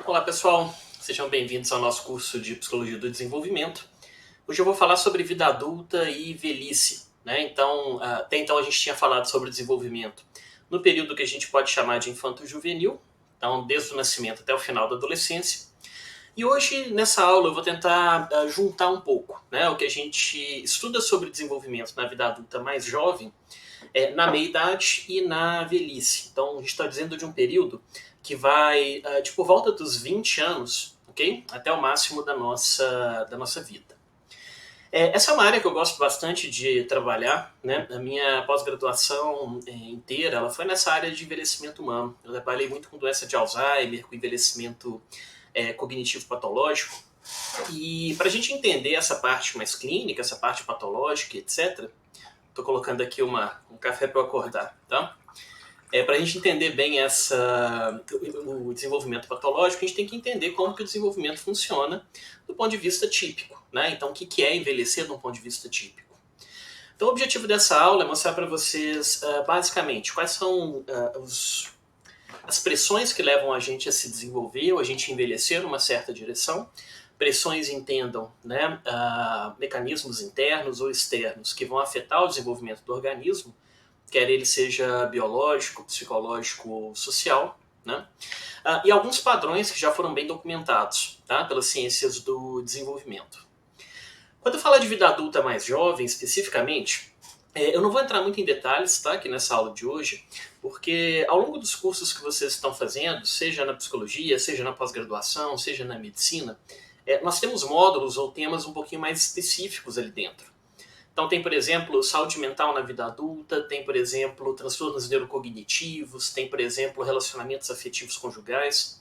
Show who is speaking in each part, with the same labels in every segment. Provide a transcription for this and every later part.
Speaker 1: Olá pessoal, sejam bem-vindos ao nosso curso de Psicologia do Desenvolvimento. Hoje eu vou falar sobre vida adulta e velhice, né? Então, até então a gente tinha falado sobre desenvolvimento no período que a gente pode chamar de infanto-juvenil, então desde o nascimento até o final da adolescência. E hoje, nessa aula, eu vou tentar juntar um pouco, né, o que a gente estuda sobre desenvolvimento na vida adulta mais jovem, na meia-idade e na velhice. Então, a gente está dizendo de um período que vai de por volta dos 20 anos, ok? Até o máximo da nossa vida. Essa é uma área que eu gosto bastante de trabalhar, né? A minha pós-graduação inteira ela foi nessa área de envelhecimento humano. Eu trabalhei muito com doença de Alzheimer, com envelhecimento cognitivo patológico. E para a gente entender essa parte mais clínica, essa parte patológica, etc., estou colocando aqui um café para eu acordar, tá? Para a gente entender bem o desenvolvimento patológico, a gente tem que entender como que o desenvolvimento funciona do ponto de vista típico, né? Então, o que é envelhecer do ponto de vista típico? Então, o objetivo dessa aula é mostrar para vocês, basicamente, quais são as pressões que levam a gente a se desenvolver ou a gente envelhecer numa certa direção. Pressões entendam, né, mecanismos internos ou externos que vão afetar o desenvolvimento do organismo, quer ele seja biológico, psicológico ou social, né? E alguns padrões que já foram bem documentados, tá, pelas ciências do desenvolvimento. Quando eu falar de vida adulta mais jovem, especificamente, eu não vou entrar muito em detalhes, tá, aqui nessa aula de hoje, porque ao longo dos cursos que vocês estão fazendo, seja na psicologia, seja na pós-graduação, seja na medicina, nós temos módulos ou temas um pouquinho mais específicos ali dentro. Então tem, por exemplo, saúde mental na vida adulta, tem, por exemplo, transtornos neurocognitivos, tem, por exemplo, relacionamentos afetivos conjugais.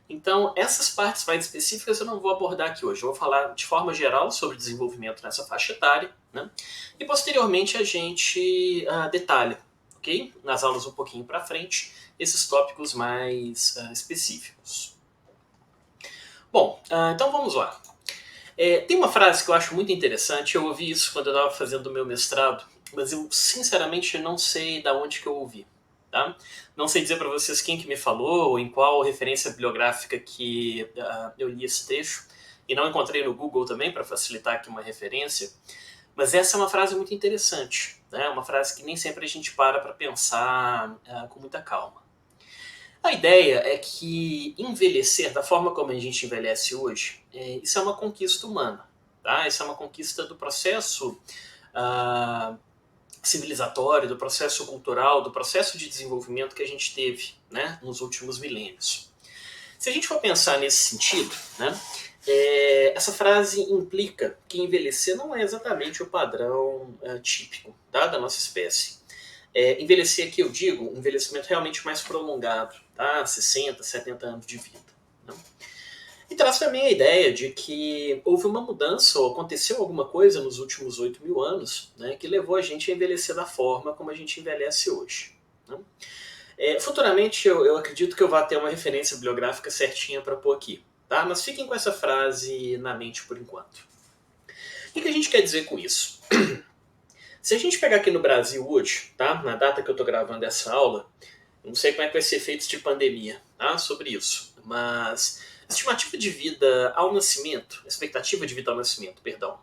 Speaker 1: Então, essas partes mais específicas eu não vou abordar aqui hoje. Eu vou falar de forma geral sobre desenvolvimento nessa faixa etária, né? E posteriormente a gente detalha, ok? Nas aulas um pouquinho para frente, esses tópicos mais específicos. Bom, então vamos lá. Tem uma frase que eu acho muito interessante, eu ouvi isso quando eu estava fazendo o meu mestrado, mas eu sinceramente não sei de onde que eu ouvi. Tá? Não sei dizer para vocês quem que me falou ou em qual referência bibliográfica que eu li esse trecho, e não encontrei no Google também para facilitar aqui uma referência, mas essa é uma frase muito interessante, né? Uma frase que nem sempre a gente para pensar com muita calma. A ideia é que envelhecer da forma como a gente envelhece hoje, isso é uma conquista humana. Tá? Isso é uma conquista do processo civilizatório, do processo cultural, do processo de desenvolvimento que a gente teve, né, nos últimos milênios. Se a gente for pensar nesse sentido, né, essa frase implica que envelhecer não é exatamente o padrão típico, tá, da nossa espécie. Envelhecer aqui eu digo um envelhecimento realmente mais prolongado, tá? 60, 70 anos de vida. Né? E traz também a ideia de que houve uma mudança ou aconteceu alguma coisa nos últimos 8 mil anos, né, que levou a gente a envelhecer da forma como a gente envelhece hoje. Né? Futuramente eu acredito que eu vá ter uma referência bibliográfica certinha para pôr aqui, tá? Mas fiquem com essa frase na mente por enquanto. O que a gente quer dizer com isso? Se a gente pegar aqui no Brasil hoje, tá? Na data que eu estou gravando essa aula, eu não sei como é que vai ser efeitos de pandemia, tá? Sobre isso, mas a estimativa de vida ao nascimento, a expectativa de vida ao nascimento, perdão,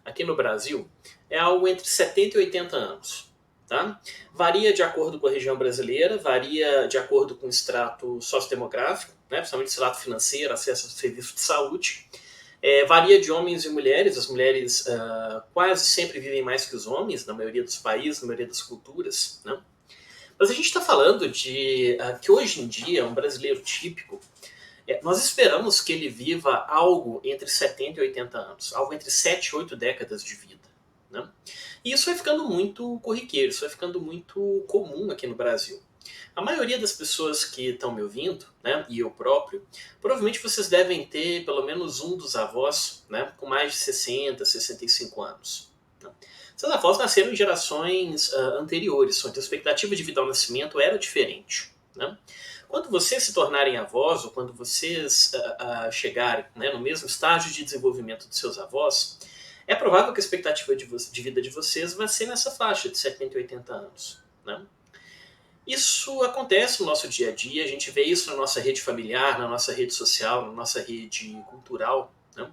Speaker 1: aqui no Brasil é algo entre 70 e 80 anos. Tá? Varia de acordo com a região brasileira, varia de acordo com o extrato sociodemográfico, né? Principalmente o extrato financeiro, acesso ao serviço de saúde. Varia de homens e mulheres, as mulheres quase sempre vivem mais que os homens, na maioria dos países, na maioria das culturas. Né? Mas a gente está falando de que hoje em dia, um brasileiro típico, nós esperamos que ele viva algo entre 70 e 80 anos, algo entre 7 e 8 décadas de vida. Né? E isso vai ficando muito corriqueiro, isso vai ficando muito comum aqui no Brasil. A maioria das pessoas que estão me ouvindo, né, e eu próprio, provavelmente vocês devem ter pelo menos um dos avós, né, com mais de 60, 65 anos. Né? Essas avós nasceram em gerações anteriores, onde a expectativa de vida ao nascimento era diferente. Né? Quando vocês se tornarem avós, ou quando vocês chegarem, né, no mesmo estágio de desenvolvimento de seus avós, é provável que a expectativa de vida de vocês vai ser nessa faixa de 70 e 80 anos. Né? Isso acontece no nosso dia a dia, a gente vê isso na nossa rede familiar, na nossa rede social, na nossa rede cultural. Né?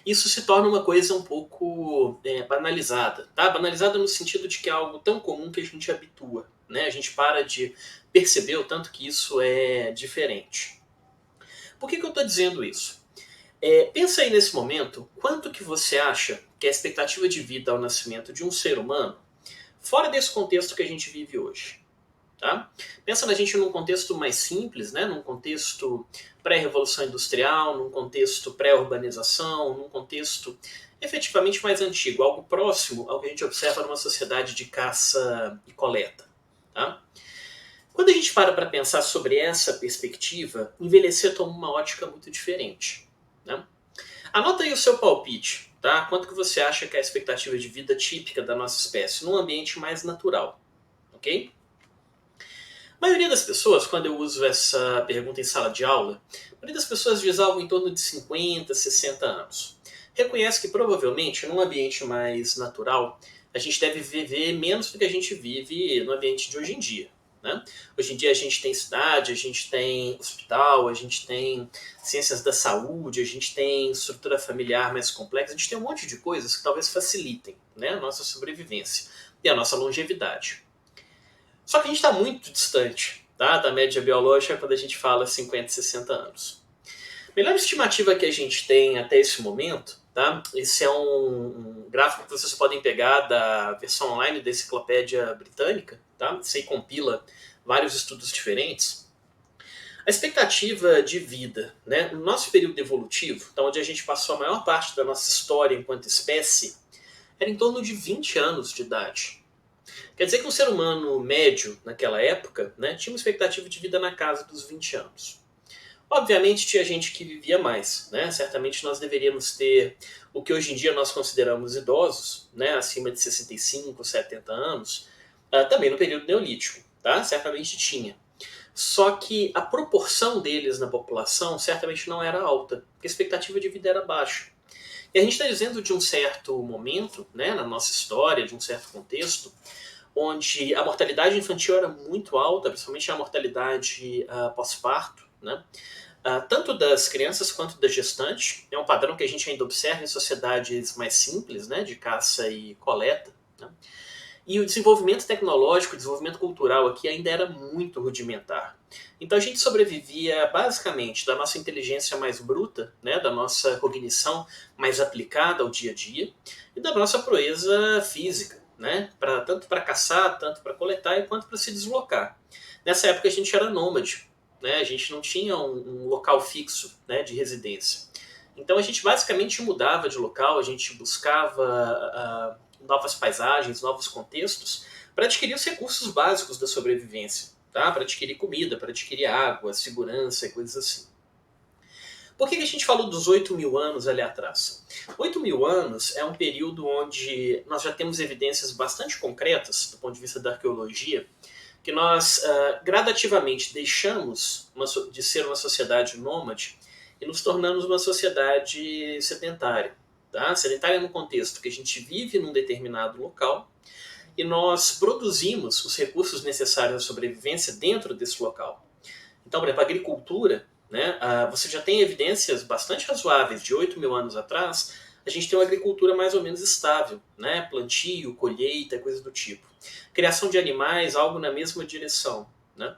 Speaker 1: Isso se torna uma coisa um pouco banalizada. Tá? Banalizada no sentido de que é algo tão comum que a gente habitua. Né? A gente para de perceber o tanto que isso é diferente. Por que eu estou dizendo isso? Pensa aí nesse momento, quanto que você acha que é a expectativa de vida ao nascimento de um ser humano, fora desse contexto que a gente vive hoje? Tá? Pensa na gente num contexto mais simples, né? Num contexto pré-revolução industrial, num contexto pré-urbanização, num contexto efetivamente mais antigo, algo próximo ao que a gente observa numa sociedade de caça e coleta. Tá? Quando a gente para pensar sobre essa perspectiva, envelhecer toma uma ótica muito diferente. Né? Anota aí o seu palpite. Tá? Quanto que você acha que é a expectativa de vida típica da nossa espécie num ambiente mais natural? Ok? A maioria das pessoas, quando eu uso essa pergunta em sala de aula, a maioria das pessoas diz algo em torno de 50, 60 anos. Reconhece que provavelmente, num ambiente mais natural, a gente deve viver menos do que a gente vive no ambiente de hoje em dia. Né? Hoje em dia a gente tem cidade, a gente tem hospital, a gente tem ciências da saúde, a gente tem estrutura familiar mais complexa, a gente tem um monte de coisas que talvez facilitem, né, a nossa sobrevivência e a nossa longevidade. Só que a gente está muito distante, tá, da média biológica quando a gente fala 50, 60 anos. A melhor estimativa que a gente tem até esse momento, tá, esse é um gráfico que vocês podem pegar da versão online da Enciclopédia Britânica, tá, você compila vários estudos diferentes. A expectativa de vida, né, no nosso período evolutivo, então, onde a gente passou a maior parte da nossa história enquanto espécie, era em torno de 20 anos de idade. Quer dizer que um ser humano médio naquela época, né, tinha uma expectativa de vida na casa dos 20 anos. Obviamente tinha gente que vivia mais, né? Certamente nós deveríamos ter o que hoje em dia nós consideramos idosos, né, acima de 65, 70 anos, também no período neolítico, tá? Certamente tinha. Só que a proporção deles na população certamente não era alta, porque a expectativa de vida era baixa. E a gente está dizendo de um certo momento, né, na nossa história, de um certo contexto, onde a mortalidade infantil era muito alta, principalmente a mortalidade pós-parto, né? Tanto das crianças quanto da gestante. É um padrão que a gente ainda observa em sociedades mais simples, né, de caça e coleta. Né? E o desenvolvimento tecnológico, o desenvolvimento cultural aqui ainda era muito rudimentar. Então a gente sobrevivia basicamente da nossa inteligência mais bruta, né, da nossa cognição mais aplicada ao dia a dia e da nossa proeza física, né, tanto para caçar, tanto para coletar e quanto para se deslocar. Nessa época a gente era nômade, né, a gente não tinha um local fixo, né, de residência. Então a gente basicamente mudava de local, a gente buscava novas paisagens, novos contextos, para adquirir os recursos básicos da sobrevivência, tá? Para adquirir comida, para adquirir água, segurança e coisas assim. Por que a gente falou dos 8 mil anos ali atrás? 8 mil anos é um período onde nós já temos evidências bastante concretas, do ponto de vista da arqueologia, que nós gradativamente deixamos de ser uma sociedade nômade e nos tornamos uma sociedade sedentária. Tá? Sedentária no contexto que a gente vive num determinado local e nós produzimos os recursos necessários à sobrevivência dentro desse local. Então, por exemplo, a agricultura, né, você já tem evidências bastante razoáveis de 8 mil anos atrás, a gente tem uma agricultura mais ou menos estável, né, plantio, colheita, coisas do tipo. Criação de animais, algo na mesma direção. Né?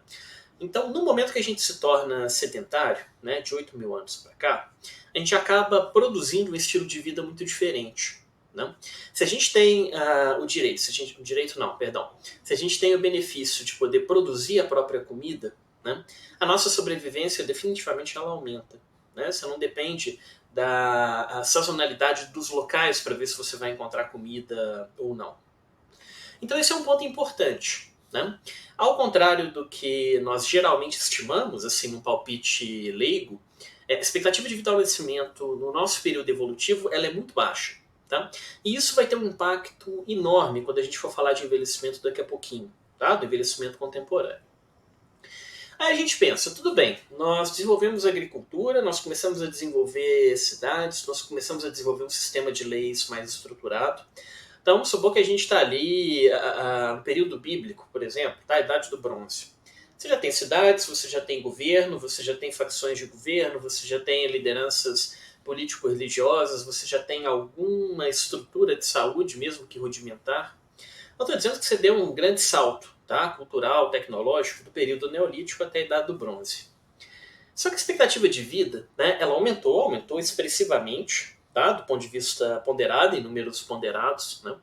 Speaker 1: Então, no momento que a gente se torna sedentário, né, de 8 mil anos para cá, a gente acaba produzindo um estilo de vida muito diferente. Né? Se a gente tem o direito, se a gente tem o benefício de poder produzir a própria comida, né, a nossa sobrevivência definitivamente ela aumenta. Né? Você não depende da sazonalidade dos locais para ver se você vai encontrar comida ou não. Então esse é um ponto importante. Né? Ao contrário do que nós geralmente estimamos, assim, num palpite leigo, a expectativa de vida ao nascimento no nosso período evolutivo ela é muito baixa. Tá? E isso vai ter um impacto enorme quando a gente for falar de envelhecimento daqui a pouquinho, tá? Do envelhecimento contemporâneo. Aí a gente pensa, tudo bem, nós desenvolvemos agricultura, nós começamos a desenvolver cidades, nós começamos a desenvolver um sistema de leis mais estruturado. Então, vamos supor que a gente está ali no período bíblico, por exemplo, tá? A Idade do Bronze. Você já tem cidades, você já tem governo, você já tem facções de governo, você já tem lideranças político-religiosas, você já tem alguma estrutura de saúde, mesmo que rudimentar. Não estou dizendo que você deu um grande salto, tá? Cultural, tecnológico, do período neolítico até a Idade do Bronze. Só que a expectativa de vida, né, ela aumentou expressivamente, tá? Do ponto de vista ponderado, em números ponderados, né?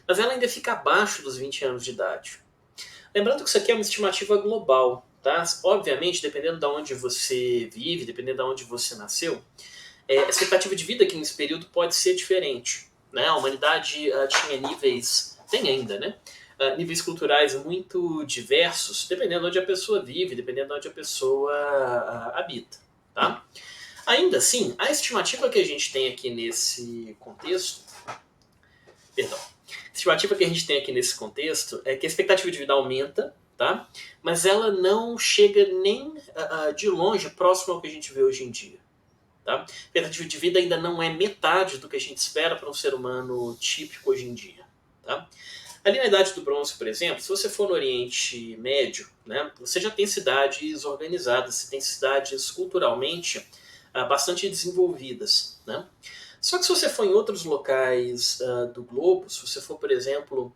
Speaker 1: Mas ela ainda fica abaixo dos 20 anos de idade. Lembrando que isso aqui é uma estimativa global, tá? Obviamente, dependendo de onde você vive, dependendo de onde você nasceu, a expectativa de vida aqui nesse período pode ser diferente. Né? A humanidade tinha níveis, tem ainda, né? Níveis culturais muito diversos, dependendo de onde a pessoa vive, dependendo de onde a pessoa habita. Tá? Ainda assim, a estimativa que a gente tem aqui nesse contexto, perdão, a estimativa que a gente tem aqui nesse contexto é que a expectativa de vida aumenta, tá? Mas ela não chega nem de longe próximo ao que a gente vê hoje em dia. Tá? A expectativa de vida ainda não é metade do que a gente espera para um ser humano típico hoje em dia. Tá? Ali na Idade do Bronze, por exemplo, se você for no Oriente Médio, né, você já tem cidades organizadas, você tem cidades culturalmente bastante desenvolvidas. Né? Só que se você for em outros locais do globo, se você for, por exemplo,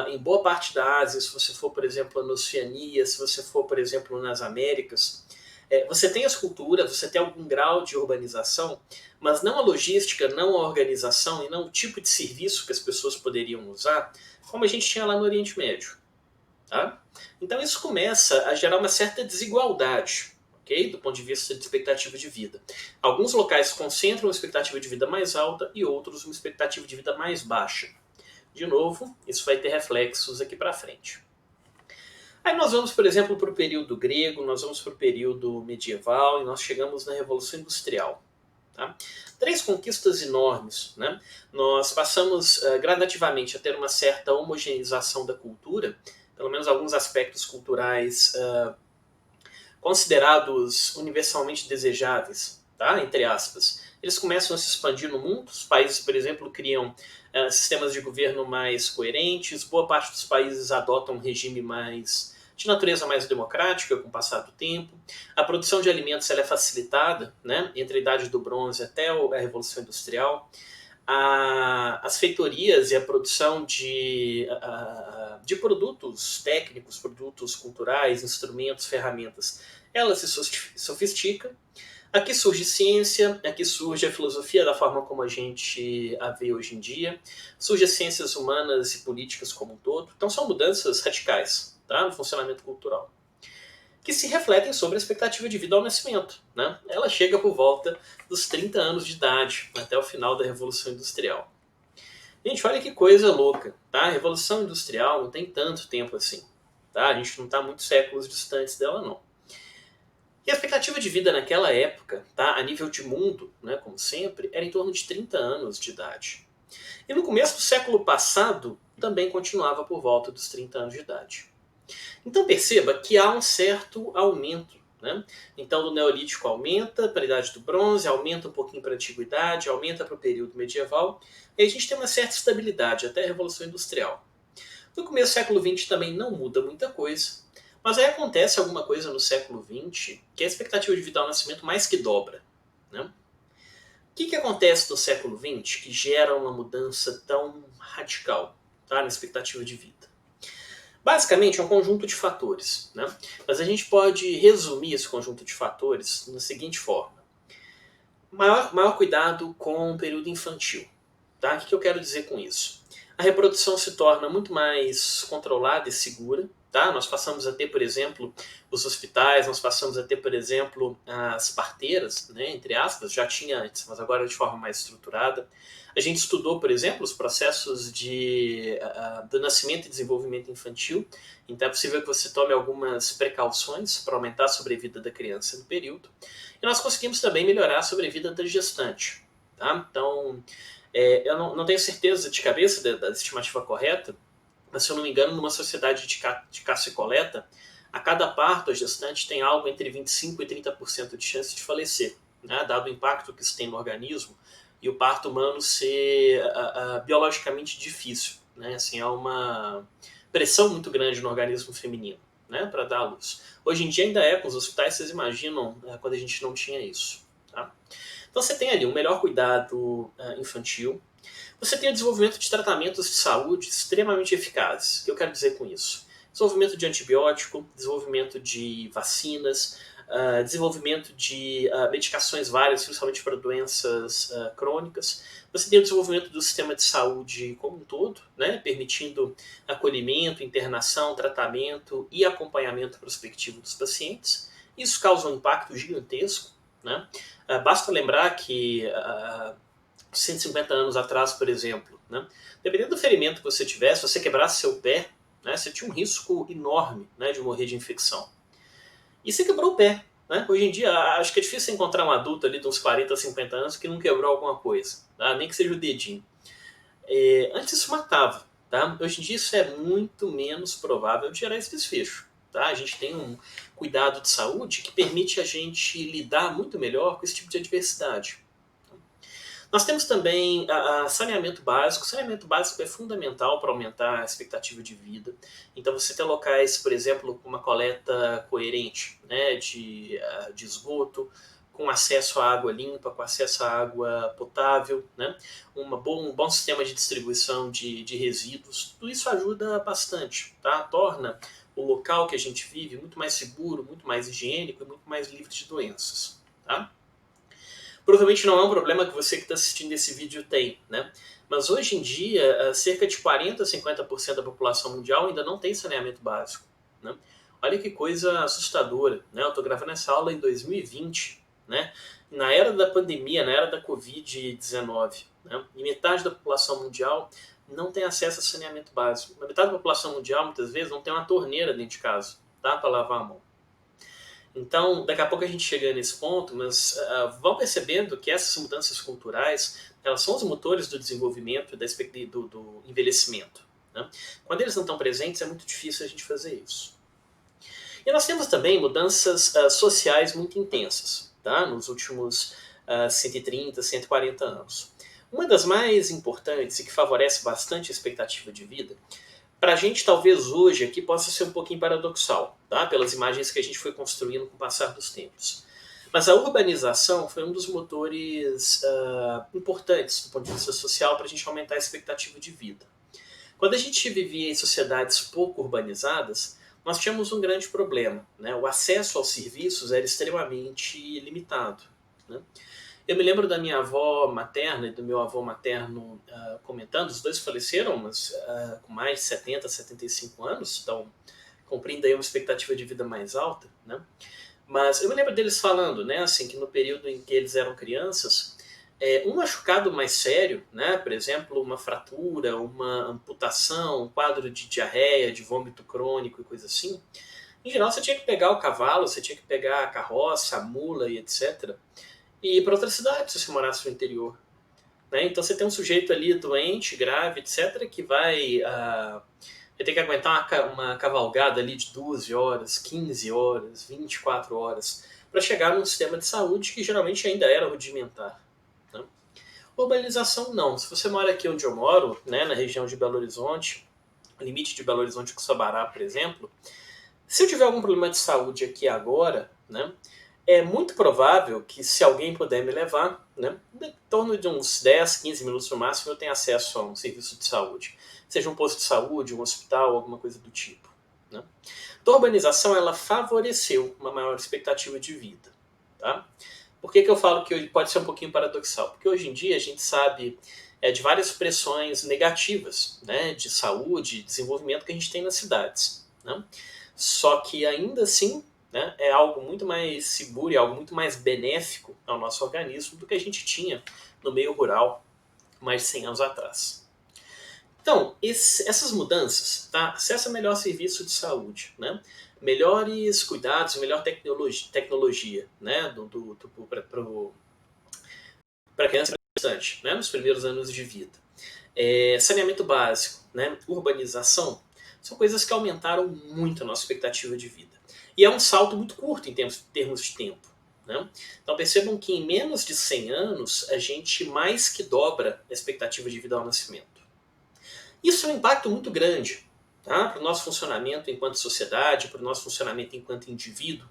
Speaker 1: em boa parte da Ásia, se você for, por exemplo, na Oceania, se você for, por exemplo, nas Américas, você tem as culturas, você tem algum grau de urbanização, mas não a logística, não a organização e não o tipo de serviço que as pessoas poderiam usar, como a gente tinha lá no Oriente Médio. Tá? Então isso começa a gerar uma certa desigualdade, okay? Do ponto de vista de expectativa de vida. Alguns locais concentram uma expectativa de vida mais alta e outros uma expectativa de vida mais baixa. De novo, isso vai ter reflexos aqui para frente. Aí nós vamos, por exemplo, para o período grego, nós vamos para o período medieval e nós chegamos na Revolução Industrial. Tá? 3 conquistas enormes. Né? Nós passamos gradativamente a ter uma certa homogeneização da cultura, pelo menos alguns aspectos culturais considerados universalmente desejáveis, tá? Entre aspas. Eles começam a se expandir no mundo. Os países, por exemplo, criam sistemas de governo mais coerentes. Boa parte dos países adotam um regime mais de natureza mais democrática com o passar do tempo. A produção de alimentos ela é facilitada, né? Entre a Idade do Bronze até a Revolução Industrial. As feitorias e a produção de produtos técnicos, produtos culturais, instrumentos, ferramentas, ela se sofistica. Aqui surge ciência, aqui surge a filosofia da forma como a gente a vê hoje em dia, surge as ciências humanas e políticas como um todo. Então são mudanças radicais, tá, no funcionamento cultural, que se refletem sobre a expectativa de vida ao nascimento. Né? Ela chega por volta dos 30 anos de idade, até o final da Revolução Industrial. Gente, olha que coisa louca. Tá? A Revolução Industrial não tem tanto tempo assim. Tá? A gente não está muitos séculos distantes dela, não. E a expectativa de vida naquela época, tá, a nível de mundo, né, como sempre, era em torno de 30 anos de idade. E no começo do século passado, também continuava por volta dos 30 anos de idade. Então perceba que há um certo aumento. Né? Então do Neolítico aumenta para a Idade do Bronze, aumenta um pouquinho para a Antiguidade, aumenta para o período medieval, e a gente tem uma certa estabilidade até a Revolução Industrial. No começo do século XX também não muda muita coisa, mas aí acontece alguma coisa no século XX que a expectativa de vida ao nascimento mais que dobra. Né? O que acontece no século XX que gera uma mudança tão radical, tá, na expectativa de vida? Basicamente é um conjunto de fatores. Né? Mas a gente pode resumir esse conjunto de fatores da seguinte forma. Maior cuidado com o período infantil. Tá? O que eu quero dizer com isso? A reprodução se torna muito mais controlada e segura. Tá? Nós passamos a ter, por exemplo, os hospitais, nós passamos a ter, por exemplo, as parteiras, né, entre aspas, já tinha antes, mas agora de forma mais estruturada. A gente estudou, por exemplo, os processos do nascimento e desenvolvimento infantil, então é possível que você tome algumas precauções para aumentar a sobrevida da criança no período. E nós conseguimos também melhorar a sobrevida da gestante. Tá? Então, eu não tenho certeza de cabeça da estimativa correta, mas se eu não me engano, numa sociedade de caça e coleta, a cada parto a gestante tem algo entre 25% e 30% de chance de falecer, né? Dado o impacto que isso tem no organismo e o parto humano ser biologicamente difícil. Né? Assim, há uma pressão muito grande no organismo feminino. né, para dar à luz. Hoje em dia ainda é com os hospitais, vocês imaginam quando a gente não tinha isso. Tá? Então você tem ali um melhor cuidado infantil, você tem o desenvolvimento de tratamentos de saúde extremamente eficazes. O que eu quero dizer com isso? Desenvolvimento de antibiótico, desenvolvimento de vacinas, desenvolvimento de medicações várias, principalmente para doenças crônicas. Você tem o desenvolvimento do sistema de saúde como um todo, né, permitindo acolhimento, internação, tratamento e acompanhamento prospectivo dos pacientes. Isso causa um impacto gigantesco. Né? Basta lembrar que 150 anos atrás, por exemplo, né, dependendo do ferimento que você tivesse, se você quebrasse seu pé, né, você tinha um risco enorme, né, de morrer de infecção. E você quebrou o pé. Né? Hoje em dia, acho que é difícil encontrar um adulto ali de uns 40, 50 anos que não quebrou alguma coisa, tá? Nem que seja o dedinho. Antes isso matava. Tá? Hoje em dia isso é muito menos provável de gerar esse desfecho. Tá? A gente tem um cuidado de saúde que permite a gente lidar muito melhor com esse tipo de adversidade. Nós temos também saneamento básico. Saneamento básico é fundamental para aumentar a expectativa de vida. Então você tem locais, por exemplo, com uma coleta coerente, né, de esgoto, com acesso à água limpa, com acesso à água potável, né, um bom sistema de distribuição de resíduos. Tudo isso ajuda bastante, tá? Torna o local que a gente vive muito mais seguro, muito mais higiênico e muito mais livre de doenças. Tá? Provavelmente não é um problema que você que está assistindo esse vídeo tem, né? Mas hoje em dia, cerca de 40 a 50% da população mundial ainda não tem saneamento básico. Né? Olha que coisa assustadora. Né? Eu estou gravando essa aula em 2020, né? Na era da pandemia, na era da Covid-19. Né? E metade da população mundial não tem acesso a saneamento básico. A metade da população mundial, muitas vezes, não tem uma torneira dentro de casa, tá? Para lavar a mão. Então, daqui a pouco a gente chega nesse ponto, mas vão percebendo que essas mudanças culturais, elas são os motores do desenvolvimento e do envelhecimento. Né? Quando eles não estão presentes, é muito difícil a gente fazer isso. E nós temos também mudanças sociais muito intensas, tá? Nos últimos 130, 140 anos. Uma das mais importantes e que favorece bastante a expectativa de vida, para a gente talvez hoje aqui possa ser um pouquinho paradoxal, tá? Pelas imagens que a gente foi construindo com o passar dos tempos. Mas a urbanização foi um dos motores importantes do ponto de vista social para a gente aumentar a expectativa de vida. Quando a gente vivia em sociedades pouco urbanizadas, nós tínhamos um grande problema. Né? O acesso aos serviços era extremamente limitado. Né? Eu me lembro da minha avó materna e do meu avô materno comentando, os dois faleceram, mas com mais de 70, 75 anos, então cumprindo aí uma expectativa de vida mais alta. Né? Mas eu me lembro deles falando, né, assim, que no período em que eles eram crianças, um machucado mais sério, né, por exemplo, uma fratura, uma amputação, um quadro de diarreia, de vômito crônico e coisa assim, em geral você tinha que pegar o cavalo, você tinha que pegar a carroça, a mula e etc., e ir para outra cidade se você morasse no interior. Né? Então você tem um sujeito ali doente, grave, etc., que vai ter que aguentar uma cavalgada ali de 12 horas, 15 horas, 24 horas, para chegar num sistema de saúde que geralmente ainda era rudimentar. Né? Urbanização não. Se você mora aqui onde eu moro, né, na região de Belo Horizonte, limite de Belo Horizonte com Sabará, por exemplo, se eu tiver algum problema de saúde aqui agora, né, é muito provável que se alguém puder me levar, né, em torno de uns 10, 15 minutos no máximo, eu tenho acesso a um serviço de saúde. Seja um posto de saúde, um hospital, alguma coisa do tipo. Né? Então a urbanização ela favoreceu uma maior expectativa de vida. Tá? Por que eu falo que pode ser um pouquinho paradoxal? Porque hoje em dia a gente sabe de várias pressões negativas, né, de saúde e desenvolvimento que a gente tem nas cidades. Né? Só que ainda assim, né, é algo muito mais seguro e algo muito mais benéfico ao nosso organismo do que a gente tinha no meio rural mais de 100 anos atrás. Então, essas mudanças, tá? Acesso a melhor serviço de saúde, né? Melhores cuidados, melhor tecnologia, né? Para criança e adolescente, né? Nos primeiros anos de vida. Saneamento básico, né? Urbanização, são coisas que aumentaram muito a nossa expectativa de vida. E é um salto muito curto em termos de tempo. Né? Então percebam que em menos de 100 anos a gente mais que dobra a expectativa de vida ao nascimento. Isso é um impacto muito grande. tá? Para o nosso funcionamento enquanto sociedade, para o nosso funcionamento enquanto indivíduo.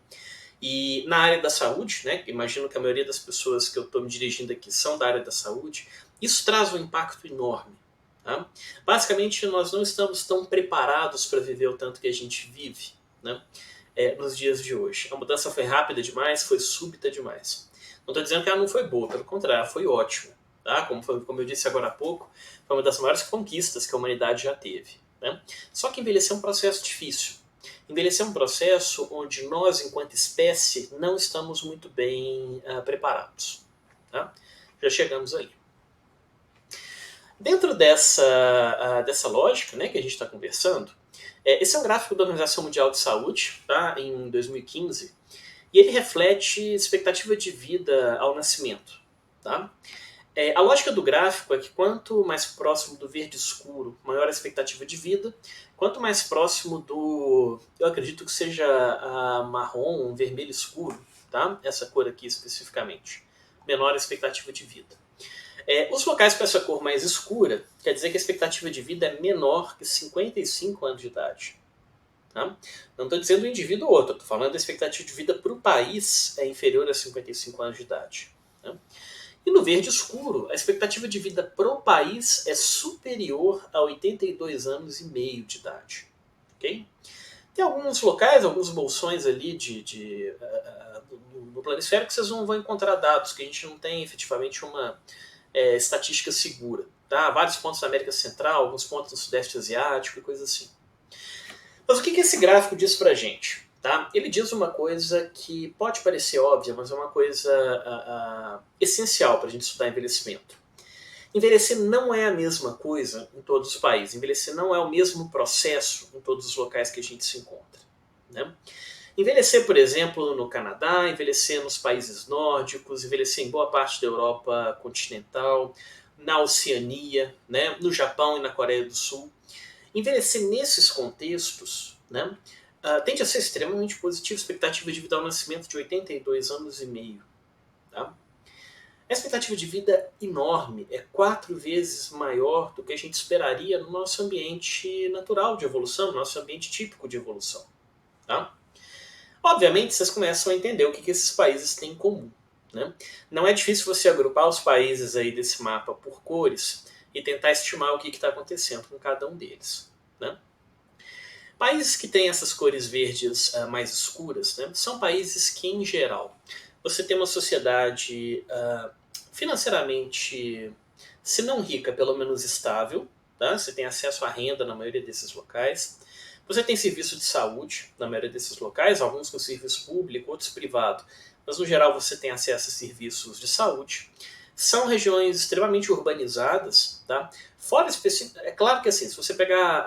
Speaker 1: E na área da saúde, né, imagino que a maioria das pessoas que eu estou me dirigindo aqui são da área da saúde, isso traz um impacto enorme. Tá? Basicamente, nós não estamos tão preparados para viver o tanto que a gente vive, né, nos dias de hoje. A mudança foi rápida demais, foi súbita demais. Não estou dizendo que ela não foi boa, pelo contrário, ela foi ótima. Tá? Como eu disse agora há pouco, foi uma das maiores conquistas que a humanidade já teve. Né? Só que envelhecer é um processo difícil. Envelhecer é um processo onde nós, enquanto espécie, não estamos muito bem preparados. Tá? Já chegamos ali. Dentro dessa lógica, né, que a gente está conversando, esse é um gráfico da Organização Mundial de Saúde, tá, em 2015, e ele reflete expectativa de vida ao nascimento. Tá? A lógica do gráfico é que quanto mais próximo do verde escuro, maior a expectativa de vida. Quanto mais próximo do, eu acredito que seja marrom, um vermelho escuro, tá? Essa cor aqui especificamente, menor a expectativa de vida. Os locais com essa cor mais escura, quer dizer que a expectativa de vida é menor que 55 anos de idade. Tá? Não estou dizendo um indivíduo ou outro, estou falando da expectativa de vida para o país é inferior a 55 anos de idade. Tá? E no verde escuro, a expectativa de vida pro país é superior a 82 anos e meio de idade. Okay? Tem alguns locais, alguns bolsões ali no planisfério que vocês não vão encontrar dados, que a gente não tem efetivamente uma estatística segura. Tá? Vários pontos na América Central, alguns pontos no Sudeste Asiático e coisas assim. Mas o que esse gráfico diz pra gente? Tá? Ele diz uma coisa que pode parecer óbvia, mas é uma coisa essencial para a gente estudar envelhecimento. Envelhecer não é a mesma coisa em todos os países. Envelhecer não é o mesmo processo em todos os locais que a gente se encontra. Né? Envelhecer, por exemplo, no Canadá, envelhecer nos países nórdicos, envelhecer em boa parte da Europa continental, na Oceania, né? No Japão e na Coreia do Sul. Envelhecer nesses contextos, né, tende a ser extremamente positivo. Expectativa de vida ao nascimento de 82 anos e meio. Tá? A expectativa de vida é enorme, é 4 vezes maior do que a gente esperaria no nosso ambiente natural de evolução, no nosso ambiente típico de evolução. Tá? Obviamente, vocês começam a entender o que esses países têm em comum. Né? Não é difícil você agrupar os países aí desse mapa por cores e tentar estimar o que está acontecendo com cada um deles. Né? Países que têm essas cores verdes mais escuras, né, são países que, em geral, você tem uma sociedade financeiramente, se não rica, pelo menos estável. Tá? Você tem acesso à renda na maioria desses locais. Você tem serviço de saúde na maioria desses locais, alguns com serviço público, outros privado. Mas, no geral, você tem acesso a serviços de saúde. São regiões extremamente urbanizadas. Tá? Fora específico, é claro que assim, se você pegar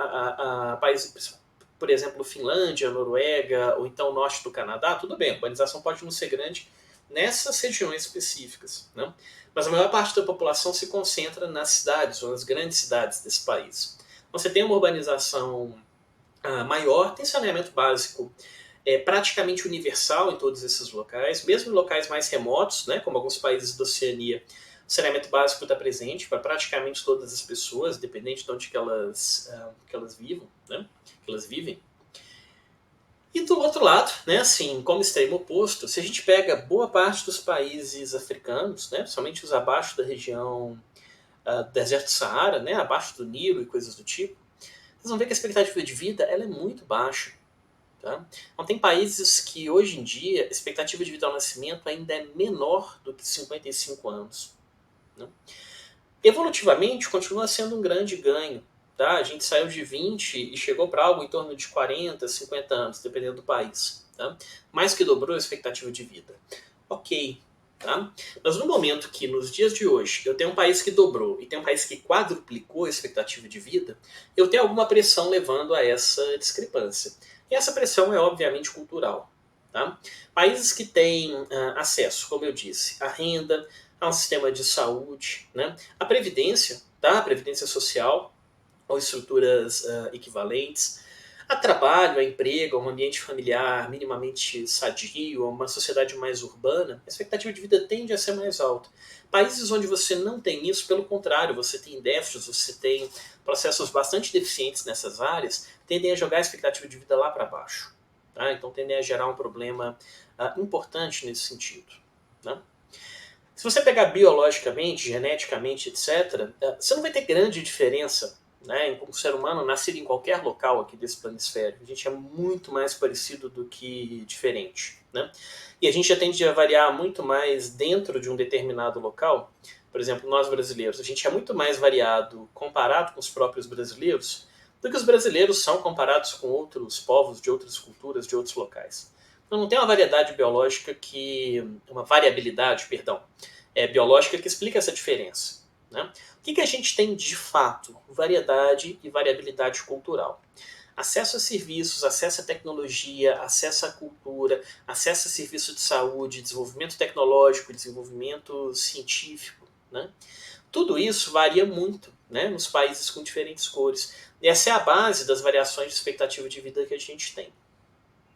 Speaker 1: a países, por exemplo, Finlândia, Noruega, ou então o norte do Canadá, tudo bem, a urbanização pode não ser grande nessas regiões específicas. Né? Mas a maior parte da população se concentra nas cidades, ou nas grandes cidades desse país. Você tem uma urbanização maior, tem saneamento básico praticamente universal em todos esses locais, mesmo em locais mais remotos, né, como alguns países da Oceania, o saneamento básico está presente para praticamente todas as pessoas, dependente de onde que elas vivam, né, que elas vivem. E do outro lado, né, assim, como extremo oposto, se a gente pega boa parte dos países africanos, né, somente os abaixo da região do deserto do Saara, né, abaixo do Nilo e coisas do tipo, vocês vão ver que a expectativa de vida ela é muito baixa. Tá? Então, tem países que hoje em dia a expectativa de vida ao nascimento ainda é menor do que 55 anos. Né? Evolutivamente, continua sendo um grande ganho. Tá? A gente saiu de 20 e chegou para algo em torno de 40, 50 anos, dependendo do país. Tá? Mais que dobrou a expectativa de vida. Ok. Tá? Mas no momento que, nos dias de hoje, eu tenho um país que dobrou e tem um país que quadruplicou a expectativa de vida, eu tenho alguma pressão levando a essa discrepância. E essa pressão é obviamente cultural. Tá? Países que têm acesso, como eu disse, à renda, a um sistema de saúde, né? A previdência, tá? A previdência social, ou estruturas equivalentes, a trabalho, a emprego, a um ambiente familiar minimamente sadio, a uma sociedade mais urbana, a expectativa de vida tende a ser mais alta. Países onde você não tem isso, pelo contrário, você tem déficits, você tem processos bastante deficientes nessas áreas, tendem a jogar a expectativa de vida lá para baixo. Tá? Então tendem a gerar um problema importante nesse sentido. Né? Se você pegar biologicamente, geneticamente, etc., você não vai ter grande diferença, né, um ser humano nascido em qualquer local aqui desse planisfério. A gente é muito mais parecido do que diferente. Né? E a gente já tende a variar muito mais dentro de um determinado local. Por exemplo, nós brasileiros, a gente é muito mais variado comparado com os próprios brasileiros do que os brasileiros são comparados com outros povos de outras culturas, de outros locais. Então não tem uma variedade biológica uma variabilidade, perdão, biológica que explica essa diferença. Né? O que a gente tem de fato? Variedade e variabilidade cultural. Acesso a serviços, acesso à tecnologia, acesso à cultura, acesso a serviço de saúde, desenvolvimento tecnológico, desenvolvimento científico. Né? Tudo isso varia muito, né, nos países com diferentes cores. E essa é a base das variações de expectativa de vida que a gente tem.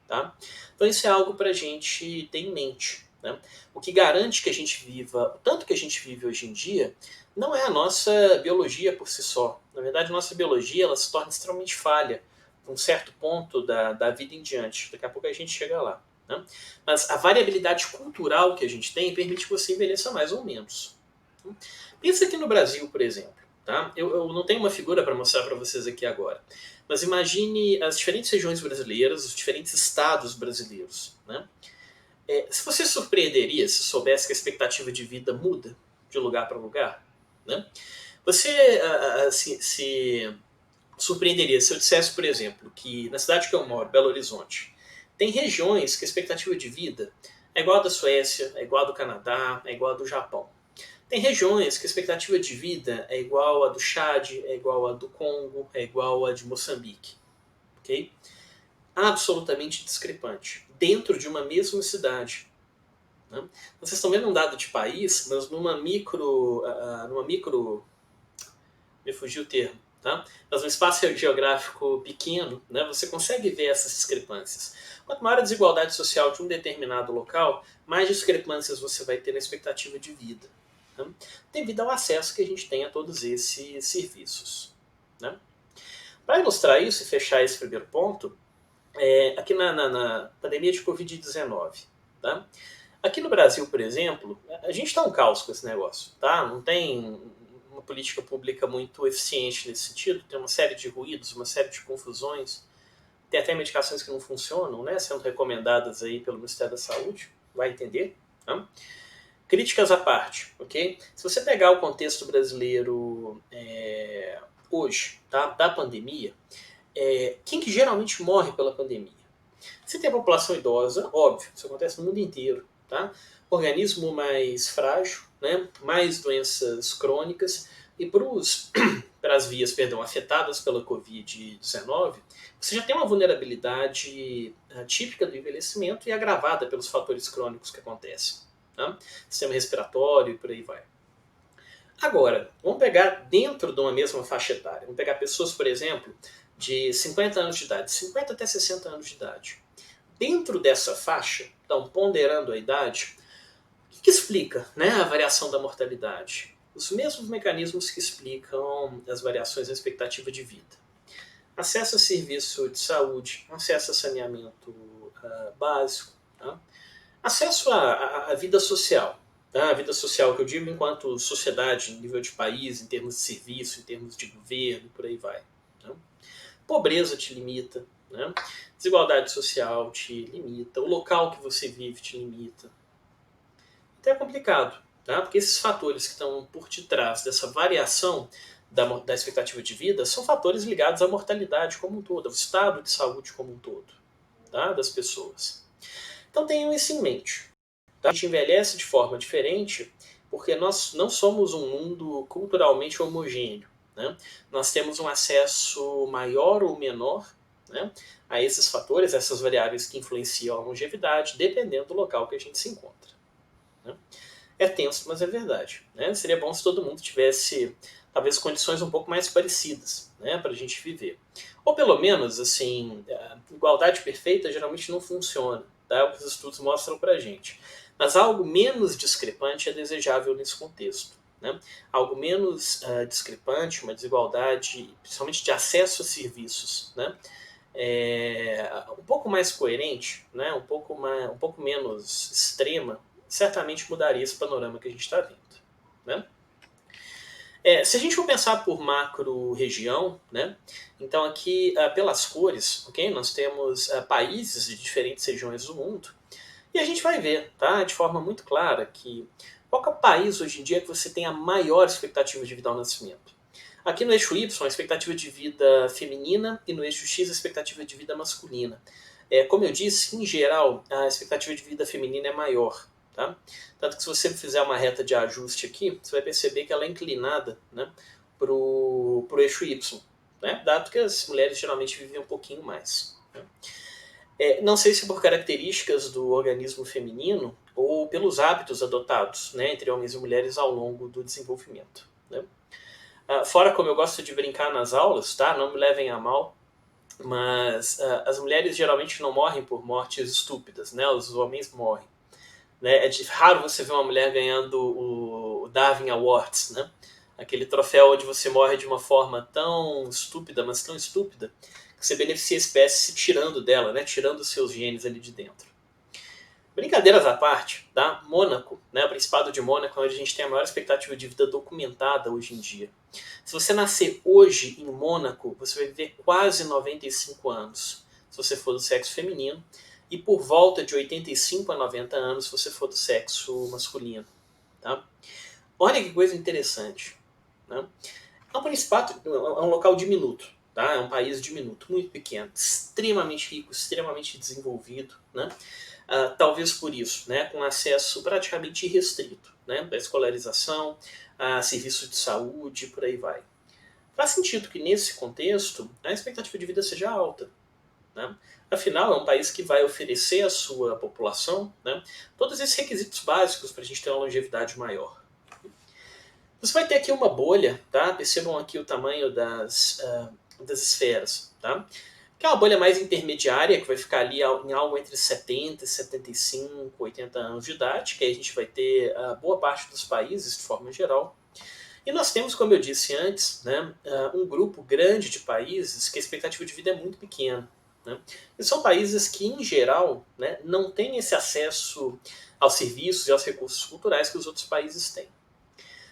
Speaker 1: Tá? Então isso é algo para a gente ter em mente. Né? O que garante que a gente viva, o tanto que a gente vive hoje em dia, não é a nossa biologia por si só. Na verdade, a nossa biologia ela se torna extremamente falha um certo ponto da vida em diante. Daqui a pouco a gente chega lá. Né? Mas a variabilidade cultural que a gente tem permite que você envelheça mais ou menos. Pensa aqui no Brasil, por exemplo. Tá? Eu não tenho uma figura para mostrar para vocês aqui agora. Mas imagine as diferentes regiões brasileiras, os diferentes estados brasileiros. Né? Se você surpreenderia se soubesse que a expectativa de vida muda de lugar para lugar? Né? Você se surpreenderia se eu dissesse, por exemplo, que na cidade que eu moro, Belo Horizonte, tem regiões que a expectativa de vida é igual a da Suécia, é igual a do Canadá, é igual a do Japão. Tem regiões que a expectativa de vida é igual a do Chad, é igual a do Congo, é igual a de Moçambique. Okay? Absolutamente discrepante. Dentro de uma mesma cidade. Né? Vocês estão vendo um dado de país, mas numa micro... me fugiu o termo. Tá? Mas num espaço geográfico pequeno, né, você consegue ver essas discrepâncias. Quanto maior a desigualdade social de um determinado local, mais discrepâncias você vai ter na expectativa de vida. Né? Devido ao acesso que a gente tem a todos esses serviços. Né? Para ilustrar isso e fechar esse primeiro ponto, aqui na pandemia de Covid-19, tá? Aqui no Brasil, por exemplo, a gente está um caos com esse negócio. Tá? Não tem uma política pública muito eficiente nesse sentido, tem uma série de ruídos, uma série de confusões, tem até medicações que não funcionam, né, sendo recomendadas aí pelo Ministério da Saúde, vai entender. Tá? Críticas à parte, ok? Se você pegar o contexto brasileiro hoje, tá, da pandemia, quem que geralmente morre pela pandemia? Você tem a população idosa, óbvio, isso acontece no mundo inteiro, tá? Organismo mais frágil, né? Mais doenças crônicas e para as vias, afetadas pela Covid-19, você já tem uma vulnerabilidade típica do envelhecimento e agravada pelos fatores crônicos que acontecem. Tá? Sistema respiratório e por aí vai. Agora, vamos pegar dentro de uma mesma faixa etária. Vamos pegar pessoas, por exemplo, de 50 anos de idade, 50 até 60 anos de idade. Dentro dessa faixa, então ponderando a idade, o que explica, né, a variação da mortalidade? Os mesmos mecanismos que explicam as variações na expectativa de vida. Acesso a serviço de saúde, acesso a saneamento básico, tá? Acesso à vida social. Tá? A vida social que eu digo enquanto sociedade, em nível de país, em termos de serviço, em termos de governo, por aí vai. Tá? Pobreza te limita, né? Desigualdade social te limita, o local que você vive te limita. Então é complicado, tá? Porque esses fatores que estão por detrás dessa variação da expectativa de vida são fatores ligados à mortalidade como um todo, ao estado de saúde como um todo, tá? Das pessoas. Então tenham isso em mente. Tá? A gente envelhece de forma diferente porque nós não somos um mundo culturalmente homogêneo. Né? Nós temos um acesso maior ou menor, né, a esses fatores, essas variáveis que influenciam a longevidade, dependendo do local que a gente se encontra. Né? É tenso, mas é verdade. Né? Seria bom se todo mundo tivesse, talvez, condições um pouco mais parecidas, né, para a gente viver. Ou pelo menos, assim, a igualdade perfeita geralmente não funciona. Tá? O que os estudos mostram para a gente. Mas algo menos discrepante é desejável nesse contexto. né? Algo menos discrepante, uma desigualdade, principalmente de acesso a serviços, né? Um pouco mais coerente, né? Um pouco menos extrema, certamente mudaria esse panorama que a gente está vendo, né? Se a gente for pensar por macro-região, né? Então aqui, pelas cores, ok? Nós temos países de diferentes regiões do mundo, e a gente vai ver, tá? De forma muito clara que qual que é o país hoje em dia que você tem a maior expectativa de vida ao nascimento? Aqui no eixo Y, a expectativa de vida feminina, e no eixo X, a expectativa de vida masculina. Como eu disse, em geral, a expectativa de vida feminina é maior. Tá? Tanto que se você fizer uma reta de ajuste aqui, você vai perceber que ela é inclinada, né, para o eixo Y, né? Dado que as mulheres geralmente vivem um pouquinho mais. Né? Não sei se por características do organismo feminino ou pelos hábitos adotados, né, entre homens e mulheres ao longo do desenvolvimento. Né? Fora como eu gosto de brincar nas aulas, tá? Não me levem a mal, mas as mulheres geralmente não morrem por mortes estúpidas, né? Os homens morrem. Né? Raro você ver uma mulher ganhando o Darwin Awards, né? Aquele troféu onde você morre de uma forma tão estúpida, mas tão estúpida, que você beneficia a espécie se tirando dela, né? Tirando os seus genes ali de dentro. Brincadeiras à parte, tá? Mônaco, né? O Principado de Mônaco é onde a gente tem a maior expectativa de vida documentada hoje em dia. Se você nascer hoje em Mônaco, você vai viver quase 95 anos, se você for do sexo feminino, e por volta de 85 a 90 anos se você for do sexo masculino. Tá? Olha que coisa interessante. Né? É um Principado, é um local diminuto. Tá? É um país diminuto, muito pequeno, extremamente rico, extremamente desenvolvido. Né? Talvez por isso, né? Com acesso praticamente irrestrito, né? Da escolarização, a serviço de saúde e por aí vai. Faz sentido que nesse contexto a expectativa de vida seja alta. Né? Afinal, é um país que vai oferecer à sua população, né, todos esses requisitos básicos para a gente ter uma longevidade maior. Você vai ter aqui uma bolha, tá? Percebam aqui o tamanho das esferas. Tá? Que é uma bolha mais intermediária, que vai ficar ali em algo entre 70, 75, 80 anos de idade, que aí a gente vai ter boa parte dos países, de forma geral. E nós temos, como eu disse antes, né, um grupo grande de países que a expectativa de vida é muito pequena. Né? E são países que, em geral, né, não têm esse acesso aos serviços e aos recursos culturais que os outros países têm.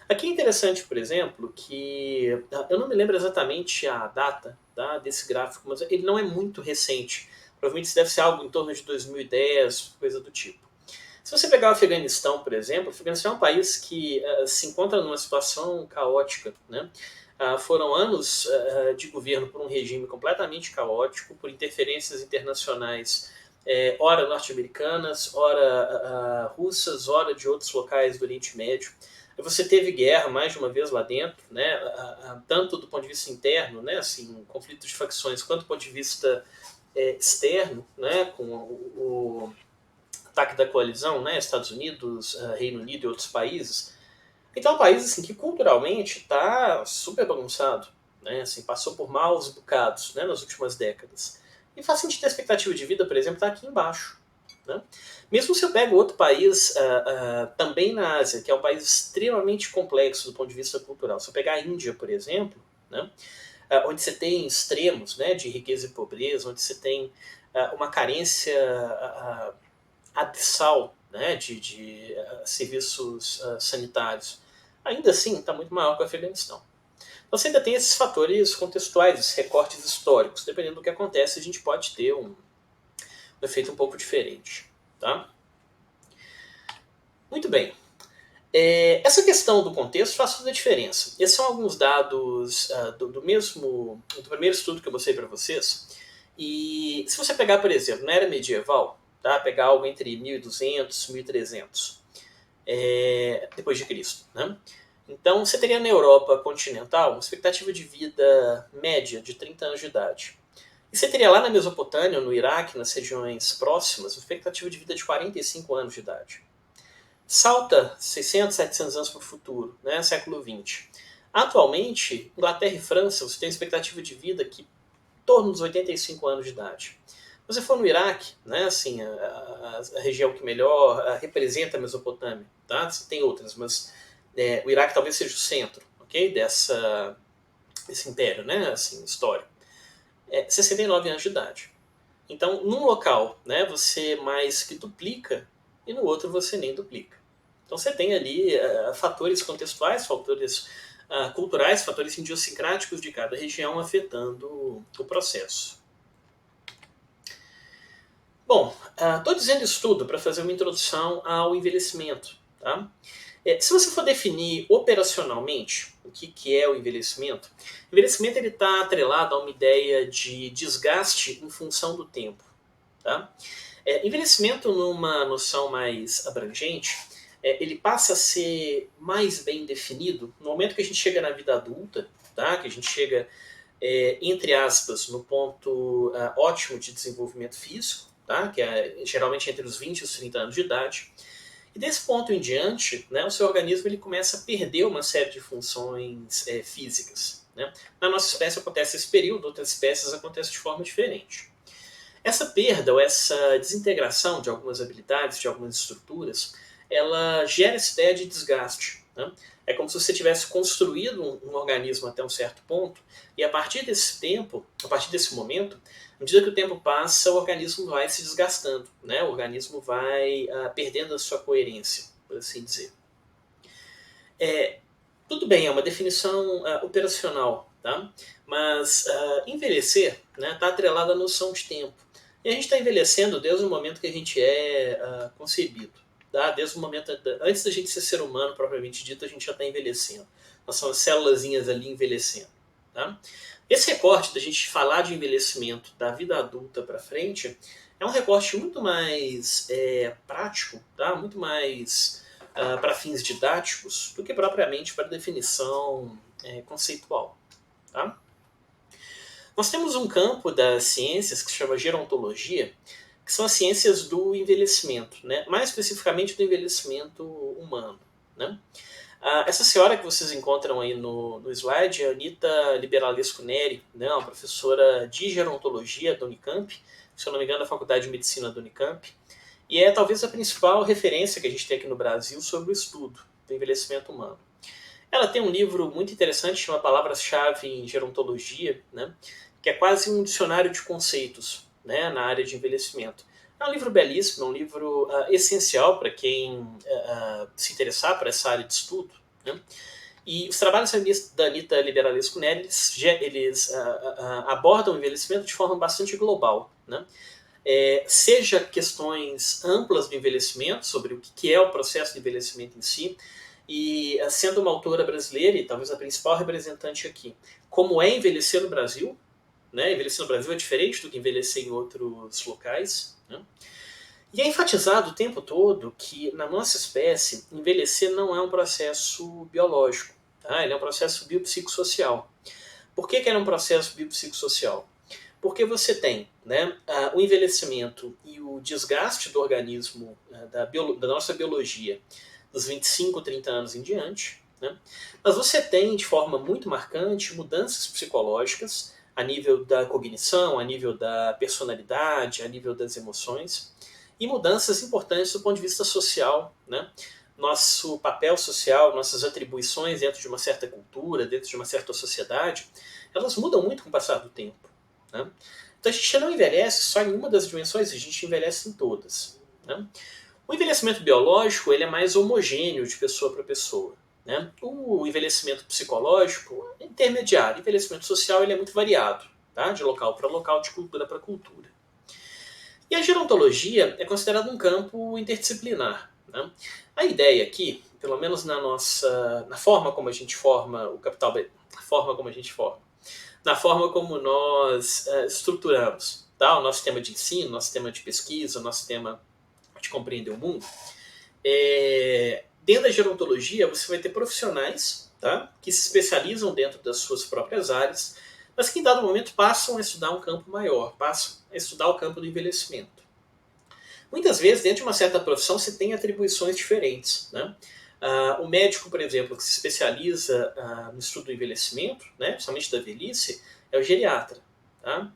Speaker 1: Aqui é interessante, por exemplo, que eu não me lembro exatamente a data, tá, desse gráfico, mas ele não é muito recente. Provavelmente isso deve ser algo em torno de 2010, coisa do tipo. Se você pegar o Afeganistão, por exemplo, o Afeganistão é um país que se encontra numa situação caótica. Né? Foram anos de governo por um regime completamente caótico, por interferências internacionais, ora norte-americanas, ora russas, ora de outros locais do Oriente Médio. Você teve guerra mais de uma vez lá dentro, né? Tanto do ponto de vista interno, né? Assim, conflitos de facções, quanto do ponto de vista externo, né? Com o ataque da coalizão, né? Estados Unidos, Reino Unido e outros países. Então é um país assim, que culturalmente está super bagunçado, né? Assim, passou por maus bocados, né? Nas últimas décadas. E faz sentido a expectativa de vida, por exemplo, está aqui embaixo. Né? Mesmo se eu pego outro país, também na Ásia, que é um país extremamente complexo do ponto de vista cultural, se eu pegar a Índia, por exemplo, né? Onde você tem extremos, né, de riqueza e pobreza, onde você tem uma carência abissal, né, de serviços sanitários, ainda assim está muito maior que o Afeganistão. Então você ainda tem esses fatores contextuais, esses recortes históricos. Dependendo do que acontece, a gente pode ter um efeito um pouco diferente. Tá? Muito bem. Essa questão do contexto faz toda a diferença. Esses são alguns dados do primeiro estudo que eu mostrei para vocês. E se você pegar, por exemplo, na era medieval, tá? Pegar algo entre 1200 e 1300 depois de Cristo. Né? Então você teria na Europa continental uma expectativa de vida média de 30 anos de idade. E você teria lá na Mesopotâmia, no Iraque, nas regiões próximas, uma expectativa de vida de 45 anos de idade. Salta 600, 700 anos para o futuro, né, século XX. Atualmente, Inglaterra e França, você tem uma expectativa de vida que em torno dos 85 anos de idade. Se você for no Iraque, né, assim, a região que melhor representa a Mesopotâmia, tá? Tem outras, mas o Iraque talvez seja o centro, ok? Desse império, né? Assim, histórico. 69 anos de idade. Então, num local, né, você mais que duplica e no outro você nem duplica. Então você tem ali fatores contextuais, fatores culturais, fatores idiosincráticos de cada região afetando o processo. Bom, estou dizendo isso tudo para fazer uma introdução ao envelhecimento. Tá? Se você for definir operacionalmente o que é o envelhecimento está atrelado a uma ideia de desgaste em função do tempo. Tá? Envelhecimento, numa noção mais abrangente, ele passa a ser mais bem definido no momento que a gente chega na vida adulta, tá? Que a gente chega, entre aspas, no ponto ótimo de desenvolvimento físico, tá? Que é geralmente entre os 20 e os 30 anos de idade. E desse ponto em diante, né, o seu organismo ele começa a perder uma série de funções físicas. Né? Na nossa espécie acontece esse período, outras espécies acontece de forma diferente. Essa perda ou essa desintegração de algumas habilidades, de algumas estruturas, ela gera essa ideia de desgaste. Né? É como se você tivesse construído um organismo até um certo ponto e a partir desse tempo, a partir desse momento, à medida que o tempo passa, o organismo vai se desgastando, né? O organismo vai perdendo a sua coerência, por assim dizer. Tudo bem, é uma definição operacional, tá? Mas envelhecer está atrelado à noção de tempo. E a gente está envelhecendo desde o momento que a gente é concebido. Tá? Desde o momento antes da gente ser ser humano, propriamente dito, a gente já está envelhecendo. Nós somos célulazinhas ali envelhecendo. Tá? Esse recorte da gente falar de envelhecimento da vida adulta para frente é um recorte muito mais prático, tá? Muito mais para fins didáticos do que propriamente para definição conceitual. Tá? Nós temos um campo das ciências que se chama gerontologia, que são as ciências do envelhecimento, né? Mais especificamente do envelhecimento humano. Né? Essa senhora que vocês encontram aí no slide é a Anita Liberalesco Neri, né? Uma professora de gerontologia da Unicamp, se eu não me engano da Faculdade de Medicina da Unicamp, e é talvez a principal referência que a gente tem aqui no Brasil sobre o estudo do envelhecimento humano. Ela tem um livro muito interessante, chama Palavras-Chave em Gerontologia, né? Que é quase um dicionário de conceitos, né? Na área de envelhecimento. É um livro belíssimo, é um livro essencial para quem se interessar por essa área de estudo. Né? E os trabalhos da Anita Liberalesco Neri, eles abordam o envelhecimento de forma bastante global. Né? Seja questões amplas do envelhecimento, sobre o que é o processo de envelhecimento em si, e sendo uma autora brasileira, e talvez a principal representante aqui, como é envelhecer no Brasil. Né? Envelhecer no Brasil é diferente do que envelhecer em outros locais. Né? E é enfatizado o tempo todo que, na nossa espécie, envelhecer não é um processo biológico. Tá? Ele é um processo biopsicossocial. Por que ele é um processo biopsicossocial? Porque você tem, né, o envelhecimento e o desgaste do organismo, da nossa biologia, dos 25, 30 anos em diante. Né? Mas você tem, de forma muito marcante, mudanças psicológicas a nível da cognição, a nível da personalidade, a nível das emoções, e mudanças importantes do ponto de vista social. Né? Nosso papel social, nossas atribuições dentro de uma certa cultura, dentro de uma certa sociedade, elas mudam muito com o passar do tempo. Né? Então a gente não envelhece só em uma das dimensões, a gente envelhece em todas. Né? O envelhecimento biológico ele é mais homogêneo de pessoa para pessoa. Né? O envelhecimento psicológico é intermediário. O envelhecimento social ele é muito variado, tá? De local para local, de cultura para cultura. E a gerontologia é considerada um campo interdisciplinar. Né? A ideia aqui, pelo menos na forma como a gente forma o capital, na forma como nós estruturamos tá? O nosso sistema de ensino, nosso sistema de pesquisa, nosso sistema de compreender o mundo, dentro da gerontologia você vai ter profissionais tá? Que se especializam dentro das suas próprias áreas, mas que em dado momento passam a estudar um campo maior, passam a estudar o campo do envelhecimento. Muitas vezes, dentro de uma certa profissão, você tem atribuições diferentes. Né? O médico, por exemplo, que se especializa no estudo do envelhecimento, né? Principalmente da velhice, é o geriatra. Tá?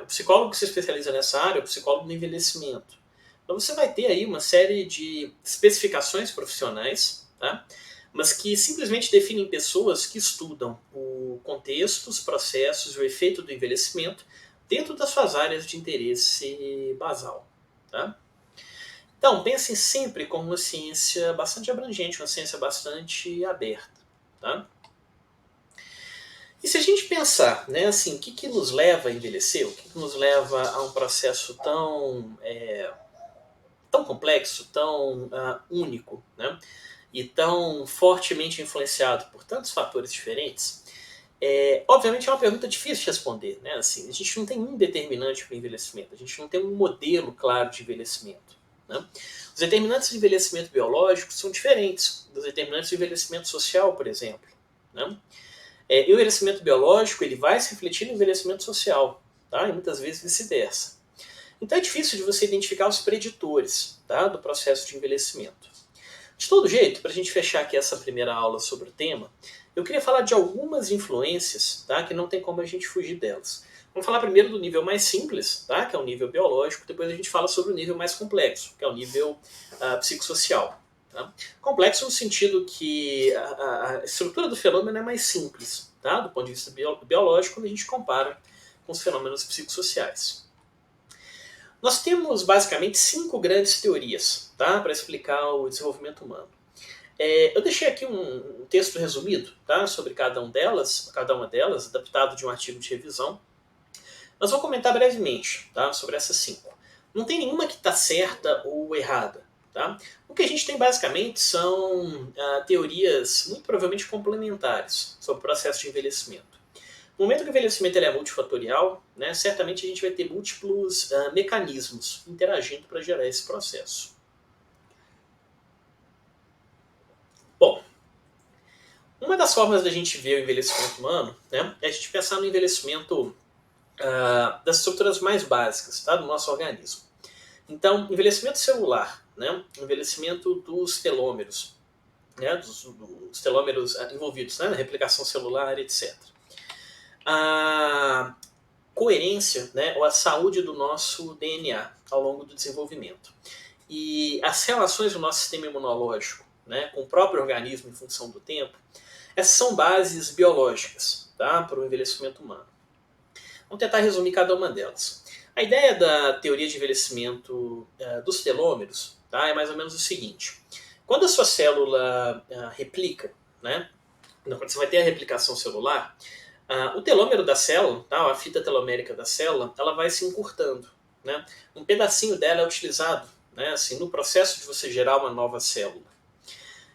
Speaker 1: O psicólogo que se especializa nessa área é o psicólogo do envelhecimento. Então você vai ter aí uma série de especificações profissionais tá? Mas que simplesmente definem pessoas que estudam o contexto, os processos e o efeito do envelhecimento dentro das suas áreas de interesse basal. Tá? Então, pensem sempre como uma ciência bastante abrangente, uma ciência bastante aberta. Tá? E se a gente pensar, né, assim, o que nos leva a envelhecer, o que nos leva a um processo tão complexo, tão único, né, e tão fortemente influenciado por tantos fatores diferentes, obviamente é uma pergunta difícil de responder. Né, assim, a gente não tem um determinante para o envelhecimento, a gente não tem um modelo claro de envelhecimento. Né? Os determinantes de envelhecimento biológico são diferentes dos determinantes de envelhecimento social, por exemplo. Né? E o envelhecimento biológico ele vai se refletir no envelhecimento social, tá? E muitas vezes vice-versa. Então é difícil de você identificar os preditores, tá, do processo de envelhecimento. De todo jeito, para a gente fechar aqui essa primeira aula sobre o tema, eu queria falar de algumas influências, tá, que não tem como a gente fugir delas. Vamos falar primeiro do nível mais simples, tá, que é o nível biológico, depois a gente fala sobre o nível mais complexo, que é o nível psicossocial. Tá? Complexo no sentido que a estrutura do fenômeno é mais simples, tá, do ponto de vista biológico, quando a gente compara com os fenômenos psicossociais. Nós temos basicamente 5 grandes teorias, tá, para explicar o desenvolvimento humano. Eu deixei aqui um texto resumido, tá, sobre cada uma delas, adaptado de um artigo de revisão. Mas vou comentar brevemente, tá, sobre essas 5. Não tem nenhuma que está certa ou errada. Tá? O que a gente tem basicamente são teorias muito provavelmente complementares sobre o processo de envelhecimento. No momento que o envelhecimento ele é multifatorial, né, certamente a gente vai ter múltiplos mecanismos interagindo para gerar esse processo. Bom, uma das formas da gente ver o envelhecimento humano, né, é a gente pensar no envelhecimento das estruturas mais básicas, tá, do nosso organismo. Então, envelhecimento celular, né, envelhecimento dos telômeros, né, dos telômeros envolvidos, né, na replicação celular, etc. A coerência, né, ou a saúde do nosso DNA ao longo do desenvolvimento. E as relações do nosso sistema imunológico, né, com o próprio organismo em função do tempo, essas são bases biológicas, tá, para o envelhecimento humano. Vamos tentar resumir cada uma delas. A ideia da teoria de envelhecimento dos telômeros, tá, é mais ou menos o seguinte. Quando a sua célula replica, né, quando você vai ter a replicação celular, o telômero da célula, tá, a fita telomérica da célula, ela vai se encurtando. Né? Um pedacinho dela é utilizado, né, assim, no processo de você gerar uma nova célula.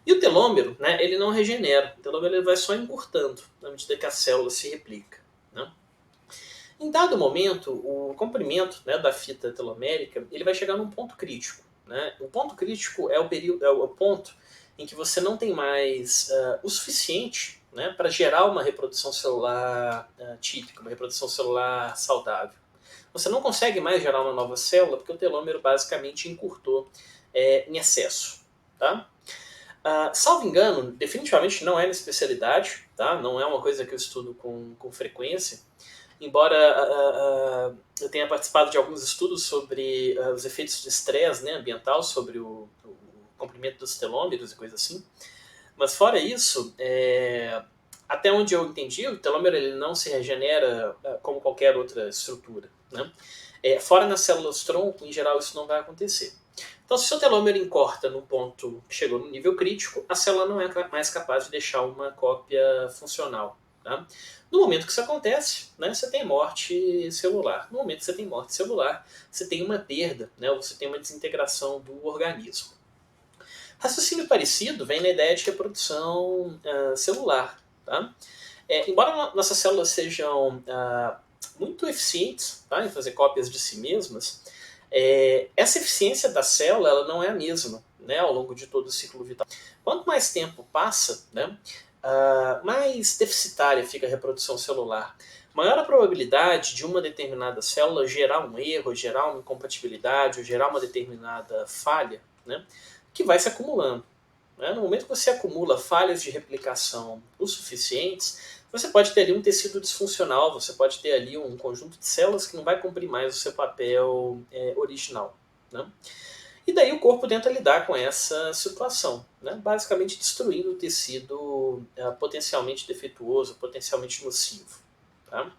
Speaker 1: E o telômero, né, ele não regenera. O telômero ele vai só encurtando na medida que a célula se replica. Né? Em dado momento, o comprimento, né, da fita telomérica ele vai chegar num ponto crítico. Né? O ponto crítico é o ponto em que você não tem mais o suficiente, né, para gerar uma reprodução celular típica, uma reprodução celular saudável. Você não consegue mais gerar uma nova célula porque o telômero basicamente encurtou em excesso. Tá? Salvo engano, definitivamente não é minha especialidade, tá? Não é uma coisa que eu estudo com frequência, embora eu tenha participado de alguns estudos sobre os efeitos de estresse, né, ambiental sobre o comprimento dos telômeros e coisa assim. Mas fora isso, até onde eu entendi, o telômero ele não se regenera como qualquer outra estrutura. Né? Fora nas células tronco, em geral, isso não vai acontecer. Então, se o seu telômero encorta num ponto que chegou no nível crítico, a célula não é mais capaz de deixar uma cópia funcional. Tá? No momento que isso acontece, né, você tem morte celular. No momento que você tem morte celular, você tem uma perda, né, você tem uma desintegração do organismo. Raciocínio parecido vem na ideia de reprodução celular. Tá? Embora nossas células sejam muito eficientes, tá, em fazer cópias de si mesmas, essa eficiência da célula ela não é a mesma, né, ao longo de todo o ciclo vital. Quanto mais tempo passa, né, mais deficitária fica a reprodução celular. Maior a probabilidade de uma determinada célula gerar um erro, gerar uma incompatibilidade, ou gerar uma determinada falha, né, que vai se acumulando. Né? No momento que você acumula falhas de replicação o suficientes, você pode ter ali um tecido disfuncional, você pode ter ali um conjunto de células que não vai cumprir mais o seu papel original. Né? E daí o corpo tenta lidar com essa situação, né? Basicamente destruindo o tecido potencialmente defeituoso, potencialmente nocivo. Tá?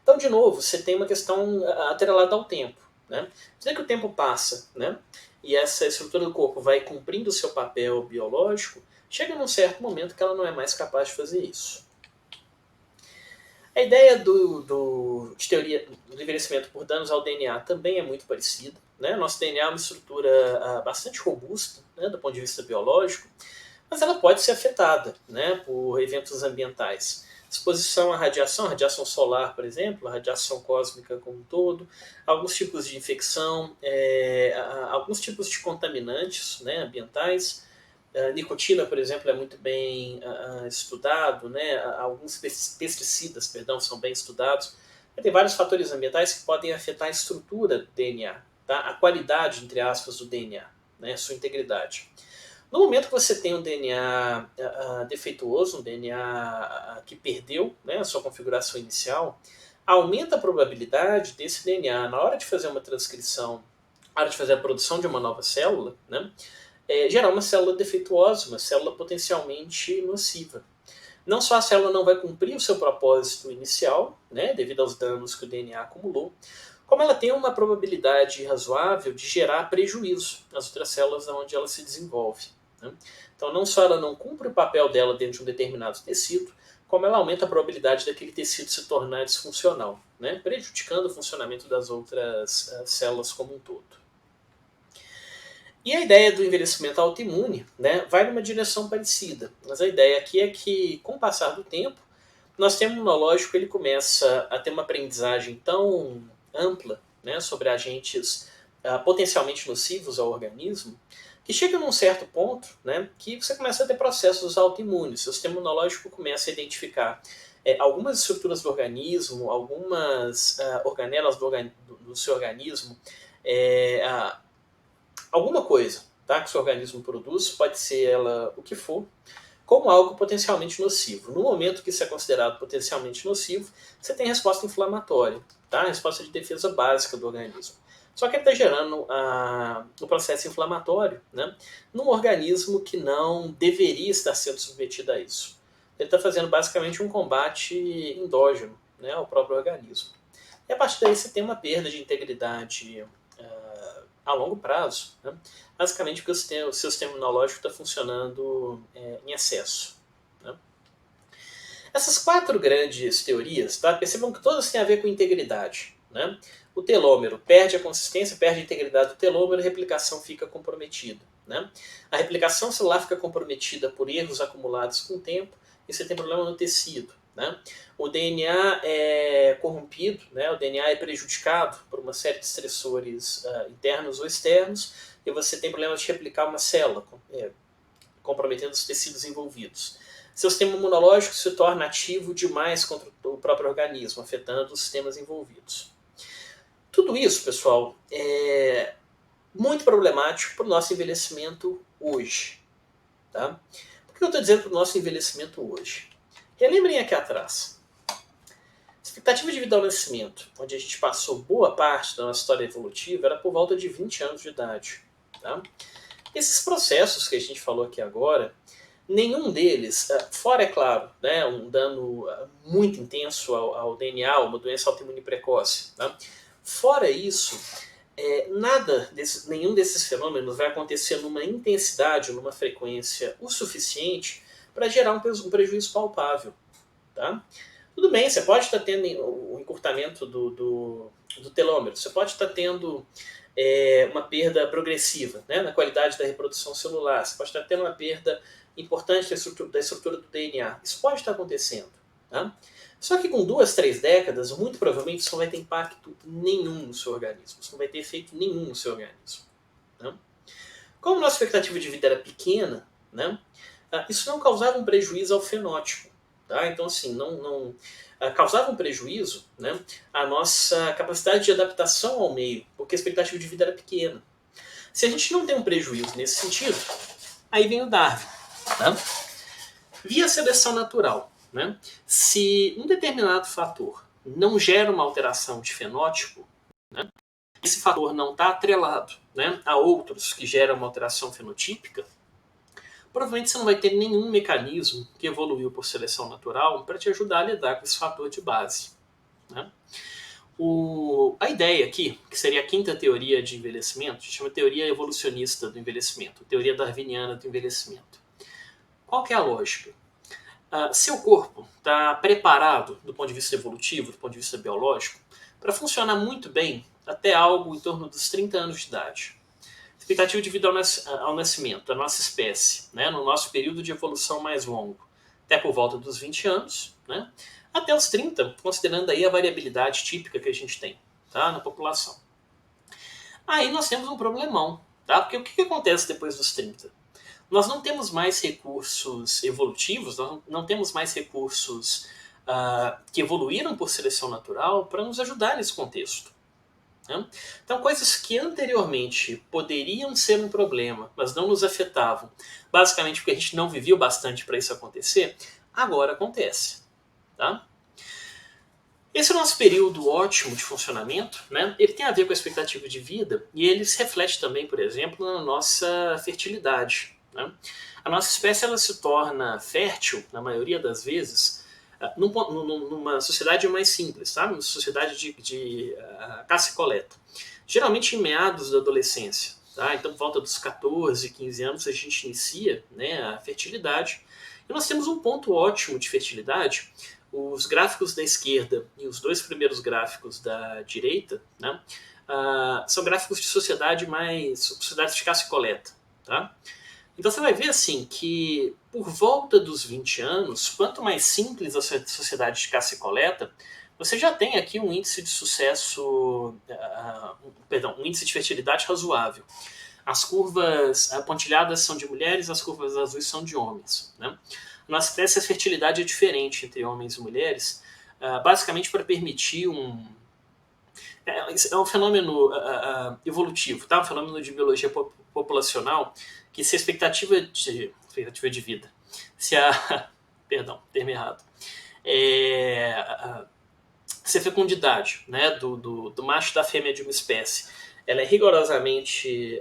Speaker 1: Então, de novo, você tem uma questão atrelada ao tempo. Né? Se que o tempo passa, né? E essa estrutura do corpo vai cumprindo o seu papel biológico, chega num certo momento que ela não é mais capaz de fazer isso. A ideia de teoria do envelhecimento por danos ao DNA também é muito parecida. Né? Nosso DNA é uma estrutura bastante robusta, né, do ponto de vista biológico, mas ela pode ser afetada, né, por eventos ambientais. Exposição à radiação solar, por exemplo, a radiação cósmica como um todo, alguns tipos de infecção, alguns tipos de contaminantes, né, ambientais. Nicotina, por exemplo, é muito bem estudado, né? Alguns pesticidas, perdão, são bem estudados. Tem vários fatores ambientais que podem afetar a estrutura do DNA, tá? A qualidade, entre aspas, do DNA, né? Sua integridade. No momento que você tem um DNA defeituoso, um DNA que perdeu, né, a sua configuração inicial, aumenta a probabilidade desse DNA, na hora de fazer uma transcrição, na hora de fazer a produção de uma nova célula, né, gerar uma célula defeituosa, uma célula potencialmente nociva. Não só a célula não vai cumprir o seu propósito inicial, né, devido aos danos que o DNA acumulou, como ela tem uma probabilidade razoável de gerar prejuízo às outras células onde ela se desenvolve. Né? Então, não só ela não cumpre o papel dela dentro de um determinado tecido, como ela aumenta a probabilidade daquele tecido se tornar disfuncional, né, prejudicando o funcionamento das outras células como um todo. E a ideia do envelhecimento autoimune, né, vai numa direção parecida, mas a ideia aqui é que, com o passar do tempo, nosso sistema imunológico ele começa a ter uma aprendizagem tão ampla, né, sobre agentes potencialmente nocivos ao organismo, que chega num certo ponto, né, que você começa a ter processos autoimunes. Seu sistema imunológico começa a identificar algumas estruturas do organismo, algumas organelas do seu organismo, alguma coisa, tá, que o seu organismo produz, pode ser ela o que for, como algo potencialmente nocivo. No momento que isso é considerado potencialmente nocivo, você tem resposta inflamatória, tá? Resposta de defesa básica do organismo. Só que ele está gerando o processo inflamatório, né, num organismo que não deveria estar sendo submetido a isso. Ele está fazendo basicamente um combate endógeno, né, ao próprio organismo. E a partir daí você tem uma perda de integridade a longo prazo, né? Basicamente porque o seu sistema imunológico está funcionando em excesso. Né? Essas 4 grandes teorias, tá? Percebam que todas têm a ver com integridade. Né? O telômero perde a consistência, perde a integridade do telômero, a replicação fica comprometida. Né? A replicação celular fica comprometida por erros acumulados com o tempo e você tem problema no tecido. Né? O DNA é corrompido, né? O DNA é prejudicado por uma série de estressores internos ou externos e você tem problemas de replicar uma célula, comprometendo os tecidos envolvidos. Seu sistema imunológico se torna ativo demais contra o próprio organismo, afetando os sistemas envolvidos. Tudo isso, pessoal, é muito problemático para o nosso envelhecimento hoje. Tá? Por que eu estou dizendo para o nosso envelhecimento hoje? Relembrem aqui atrás. Expectativa de vida ao nascimento, onde a gente passou boa parte da nossa história evolutiva, era por volta de 20 anos de idade. Tá? Esses processos que a gente falou aqui agora, nenhum deles, fora, é claro, né, um dano muito intenso ao DNA, uma doença autoimune precoce. Tá? Fora isso, nenhum desses fenômenos vai acontecer numa intensidade, numa frequência o suficiente para gerar um prejuízo palpável. Tá? Tudo bem, você pode estar tendo o encurtamento do telômero, você pode estar tendo uma perda progressiva, né, na qualidade da reprodução celular, você pode estar tendo uma perda importante da estrutura do DNA. Isso pode estar acontecendo. Tá? Só que com 2, 3 décadas, muito provavelmente isso não vai ter impacto nenhum no seu organismo, isso não vai ter efeito nenhum no seu organismo. Né? Como nossa expectativa de vida era pequena, né, isso não causava um prejuízo ao fenótipo. Tá? Então, assim, não causava um prejuízo, né, à nossa capacidade de adaptação ao meio, porque a expectativa de vida era pequena. Se a gente não tem um prejuízo nesse sentido, aí vem o Darwin. Tá? Via seleção natural, né, se um determinado fator não gera uma alteração de fenótipo, né, esse fator não está atrelado, né, a outros que geram uma alteração fenotípica, provavelmente você não vai ter nenhum mecanismo que evoluiu por seleção natural para te ajudar a lidar com esse fator de base. Né? A ideia aqui, que seria a quinta teoria de envelhecimento, se chama teoria evolucionista do envelhecimento, teoria darwiniana do envelhecimento. Qual que é a lógica? Seu corpo está preparado, do ponto de vista evolutivo, do ponto de vista biológico, para funcionar muito bem até algo em torno dos 30 anos de idade. Expectativa de vida ao nascimento da nossa espécie, né, no nosso período de evolução mais longo, até por volta dos 20 anos, né, até os 30, considerando aí a variabilidade típica que a gente tem, tá, na população. Aí nós temos um problemão, tá? Porque o que acontece depois dos 30? Nós não temos mais recursos evolutivos, nós não temos mais recursos que evoluíram por seleção natural para nos ajudar nesse contexto. Né? Então, coisas que anteriormente poderiam ser um problema, mas não nos afetavam, basicamente porque a gente não viveu bastante para isso acontecer, agora acontece. Tá? Esse é o nosso período ótimo de funcionamento, né? Ele tem a ver com a expectativa de vida e ele se reflete também, por exemplo, na nossa fertilidade. Né? A nossa espécie ela se torna fértil, na maioria das vezes, numa sociedade mais simples, sabe? Uma sociedade de caça e coleta. Geralmente em meados da adolescência. Tá? Então, por volta dos 14, 15 anos, a gente inicia, né, a fertilidade. E nós temos um ponto ótimo de fertilidade. Os gráficos da esquerda e os dois primeiros gráficos da direita, né, são gráficos de sociedade de caça e coleta. Tá? Então você vai ver assim que por volta dos 20 anos, quanto mais simples a sociedade de caça e coleta, você já tem aqui um índice de sucesso, um índice de fertilidade razoável. As curvas pontilhadas são de mulheres, as curvas azuis são de homens. Né? Nossa espécie, a fertilidade é diferente entre homens e mulheres, basicamente para permitir é um fenômeno evolutivo, tá? Um fenômeno de biologia populacional, que se a expectativa de vida, se a... perdão, termo errado. Se a fecundidade, né, do macho e da fêmea de uma espécie, ela é rigorosamente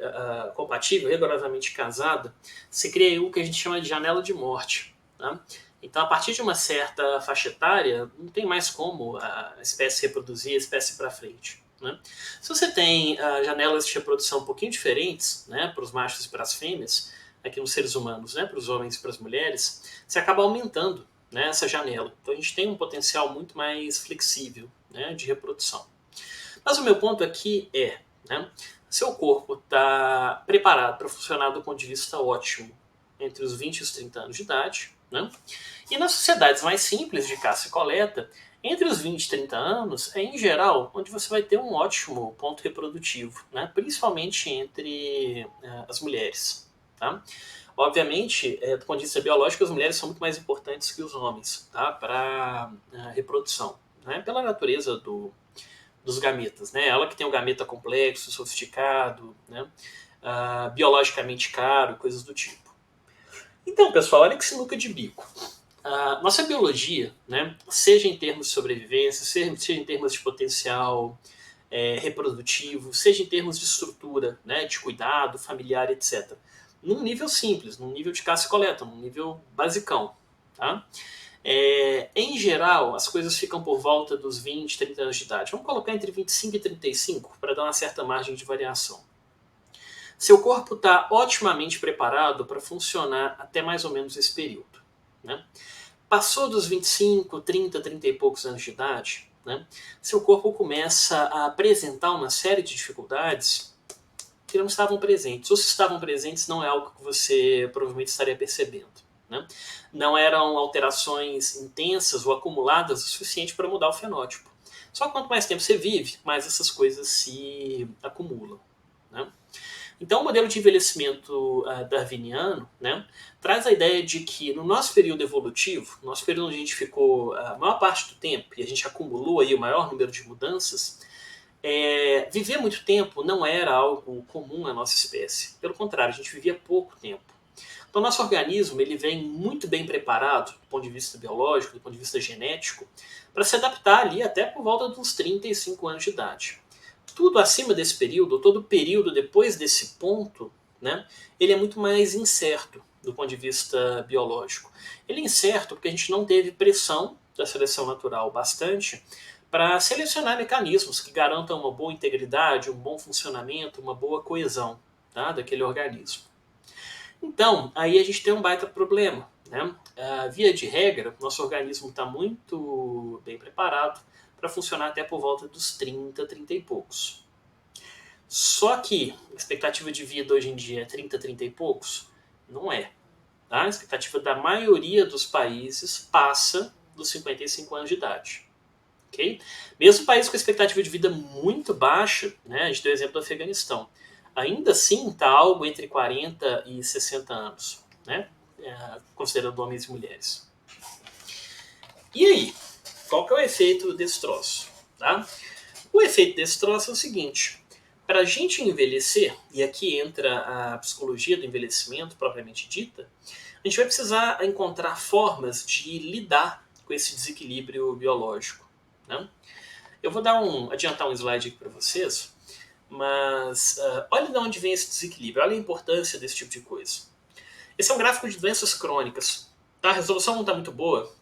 Speaker 1: compatível, rigorosamente casada, se cria o que a gente chama de janela de morte. Tá? Então, a partir de uma certa faixa etária, não tem mais como a espécie reproduzir a espécie para frente. Né? Se você tem janelas de reprodução um pouquinho diferentes, né, para os machos e para as fêmeas, aqui nos seres humanos, né, para os homens e para as mulheres, você acaba aumentando, né, essa janela. Então, a gente tem um potencial muito mais flexível, né, de reprodução. Mas o meu ponto aqui é, né, seu corpo está preparado para funcionar do ponto de vista ótimo entre os 20 e os 30 anos de idade, né? E nas sociedades mais simples de caça e coleta, entre os 20 e 30 anos é, em geral, onde você vai ter um ótimo ponto reprodutivo, né? Principalmente entre as mulheres. Tá? Obviamente, do ponto de vista biológico, as mulheres são muito mais importantes que os homens, tá? Para a reprodução, né? Pela natureza dos gametas. Né? Ela que tem um gameta complexo, sofisticado, né? Biologicamente caro, coisas do tipo. Então, pessoal, olha que sinuca de bico. Nossa biologia, né, seja em termos de sobrevivência, seja em termos de potencial reprodutivo, seja em termos de estrutura, né, de cuidado familiar, etc., num nível simples, num nível de caça e coleta, num nível basicão. Tá? Em geral, as coisas ficam por volta dos 20, 30 anos de idade. Vamos colocar entre 25 e 35 para dar uma certa margem de variação. Seu corpo está otimamente preparado para funcionar até mais ou menos esse período. Né? Passou dos 25, 30, 30 e poucos anos de idade, né? Seu corpo começa a apresentar uma série de dificuldades que não estavam presentes. Ou se estavam presentes, não é algo que você provavelmente estaria percebendo. Né? Não eram alterações intensas ou acumuladas o suficiente para mudar o fenótipo. Só que quanto mais tempo você vive, mais essas coisas se acumulam. Né? Então, o modelo de envelhecimento darwiniano, né, traz a ideia de que no nosso período evolutivo, nosso período onde a gente ficou a maior parte do tempo e a gente acumulou aí o maior número de mudanças, viver muito tempo não era algo comum à nossa espécie. Pelo contrário, a gente vivia pouco tempo. Então, nosso organismo ele vem muito bem preparado, do ponto de vista biológico, do ponto de vista genético, para se adaptar ali até por volta dos 35 anos de idade. tudo acima desse período, todo período depois desse ponto, né, ele é muito mais incerto do ponto de vista biológico. Ele é incerto porque a gente não teve pressão da seleção natural bastante para selecionar mecanismos que garantam uma boa integridade, um bom funcionamento, uma boa coesão, tá, daquele organismo. Então, aí a gente tem um baita problema, né? Via de regra, nosso organismo está muito bem preparado para funcionar até por volta dos 30, 30 e poucos. Só que a expectativa de vida hoje em dia é 30, 30 e poucos? Não é. Tá? A expectativa da maioria dos países passa dos 55 anos de idade. Okay? Mesmo país com expectativa de vida muito baixa, né, a gente deu o exemplo do Afeganistão, ainda assim está algo entre 40 e 60 anos, né, considerando homens e mulheres. E aí? Qual que é o efeito desse troço? Tá? O efeito desse troço é o seguinte: para a gente envelhecer, e aqui entra a psicologia do envelhecimento propriamente dita, a gente vai precisar encontrar formas de lidar com esse desequilíbrio biológico. Né? Eu vou adiantar um slide aqui para vocês, mas olha de onde vem esse desequilíbrio, olha a importância desse tipo de coisa. Esse é um gráfico de doenças crônicas. Tá? A resolução não está muito boa,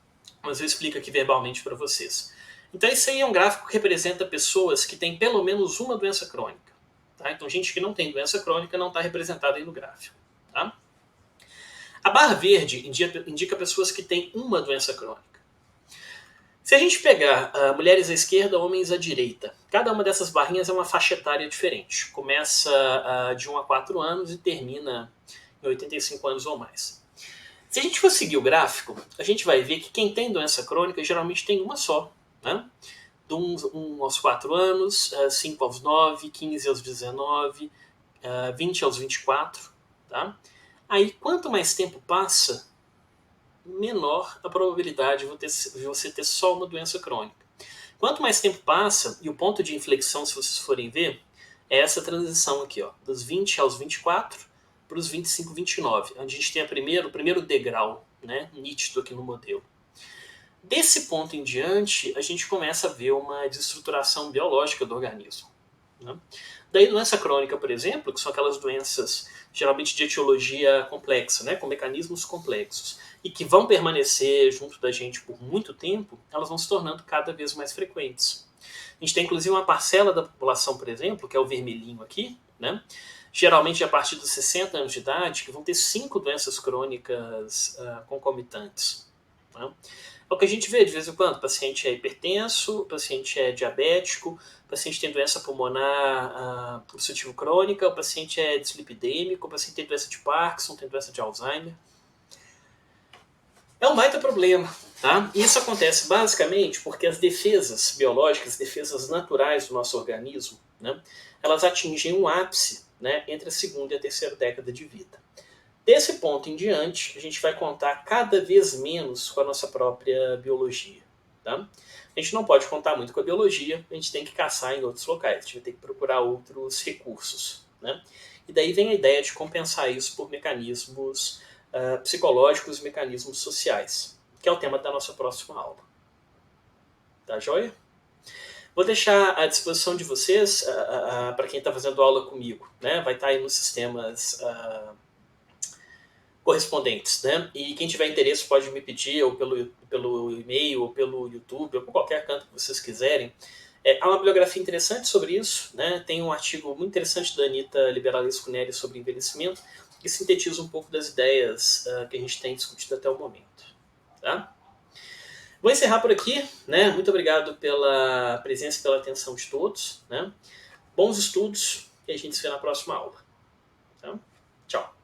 Speaker 1: mas eu explico aqui verbalmente para vocês. Então esse aí é um gráfico que representa pessoas que têm pelo menos uma doença crônica. Tá? Então gente que não tem doença crônica não está representada aí no gráfico. Tá? A barra verde indica pessoas que têm uma doença crônica. Se a gente pegar mulheres à esquerda, homens à direita, cada uma dessas barrinhas é uma faixa etária diferente. Começa de 1 a 4 anos e termina em 85 anos ou mais. Se a gente for seguir o gráfico, a gente vai ver que quem tem doença crônica geralmente tem uma só. Né? De 1 aos 4 anos, 5 aos 9, 15 aos 19, 20 aos 24. Tá? Aí, quanto mais tempo passa, menor a probabilidade de você ter só uma doença crônica. Quanto mais tempo passa, e o ponto de inflexão, se vocês forem ver, é essa transição aqui, ó, dos 20 aos 24 para os 25, 29, onde a gente tem o primeiro degrau, né, nítido aqui no modelo. Desse ponto em diante, a gente começa a ver uma desestruturação biológica do organismo. Né? Daí doença crônica, por exemplo, que são aquelas doenças geralmente de etiologia complexa, né, com mecanismos complexos, e que vão permanecer junto da gente por muito tempo, elas vão se tornando cada vez mais frequentes. A gente tem inclusive uma parcela da população, por exemplo, que é o vermelhinho aqui, né, geralmente a partir dos 60 anos de idade, que vão ter 5 doenças crônicas concomitantes. Né? É o que a gente vê de vez em quando: o paciente é hipertenso, o paciente é diabético, o paciente tem doença pulmonar obstrutiva crônica, o paciente é dislipidêmico, o paciente tem doença de Parkinson, tem doença de Alzheimer. É um baita problema. Tá? Isso acontece basicamente porque as defesas biológicas, as defesas naturais do nosso organismo, né, elas atingem um ápice, né, entre a segunda e a terceira década de vida. Desse ponto em diante, a gente vai contar cada vez menos com a nossa própria biologia. Tá? A gente não pode contar muito com a biologia, a gente tem que caçar em outros locais, a gente vai ter que procurar outros recursos. Né? E daí vem a ideia de compensar isso por mecanismos psicológicos e mecanismos sociais, que é o tema da nossa próxima aula. Tá joia? Vou deixar à disposição de vocês, para quem está fazendo aula comigo, né? Vai estar aí nos sistemas correspondentes, né? E quem tiver interesse pode me pedir, ou pelo e-mail, ou pelo YouTube, ou por qualquer canto que vocês quiserem. Há uma bibliografia interessante sobre isso, né? Tem um artigo muito interessante da Anita Liberalisco Neri sobre envelhecimento, que sintetiza um pouco das ideias que a gente tem discutido até o momento. Tá? Vou encerrar por aqui, né? Muito obrigado pela presença e pela atenção de todos, né? Bons estudos e a gente se vê na próxima aula. Tá? Tchau.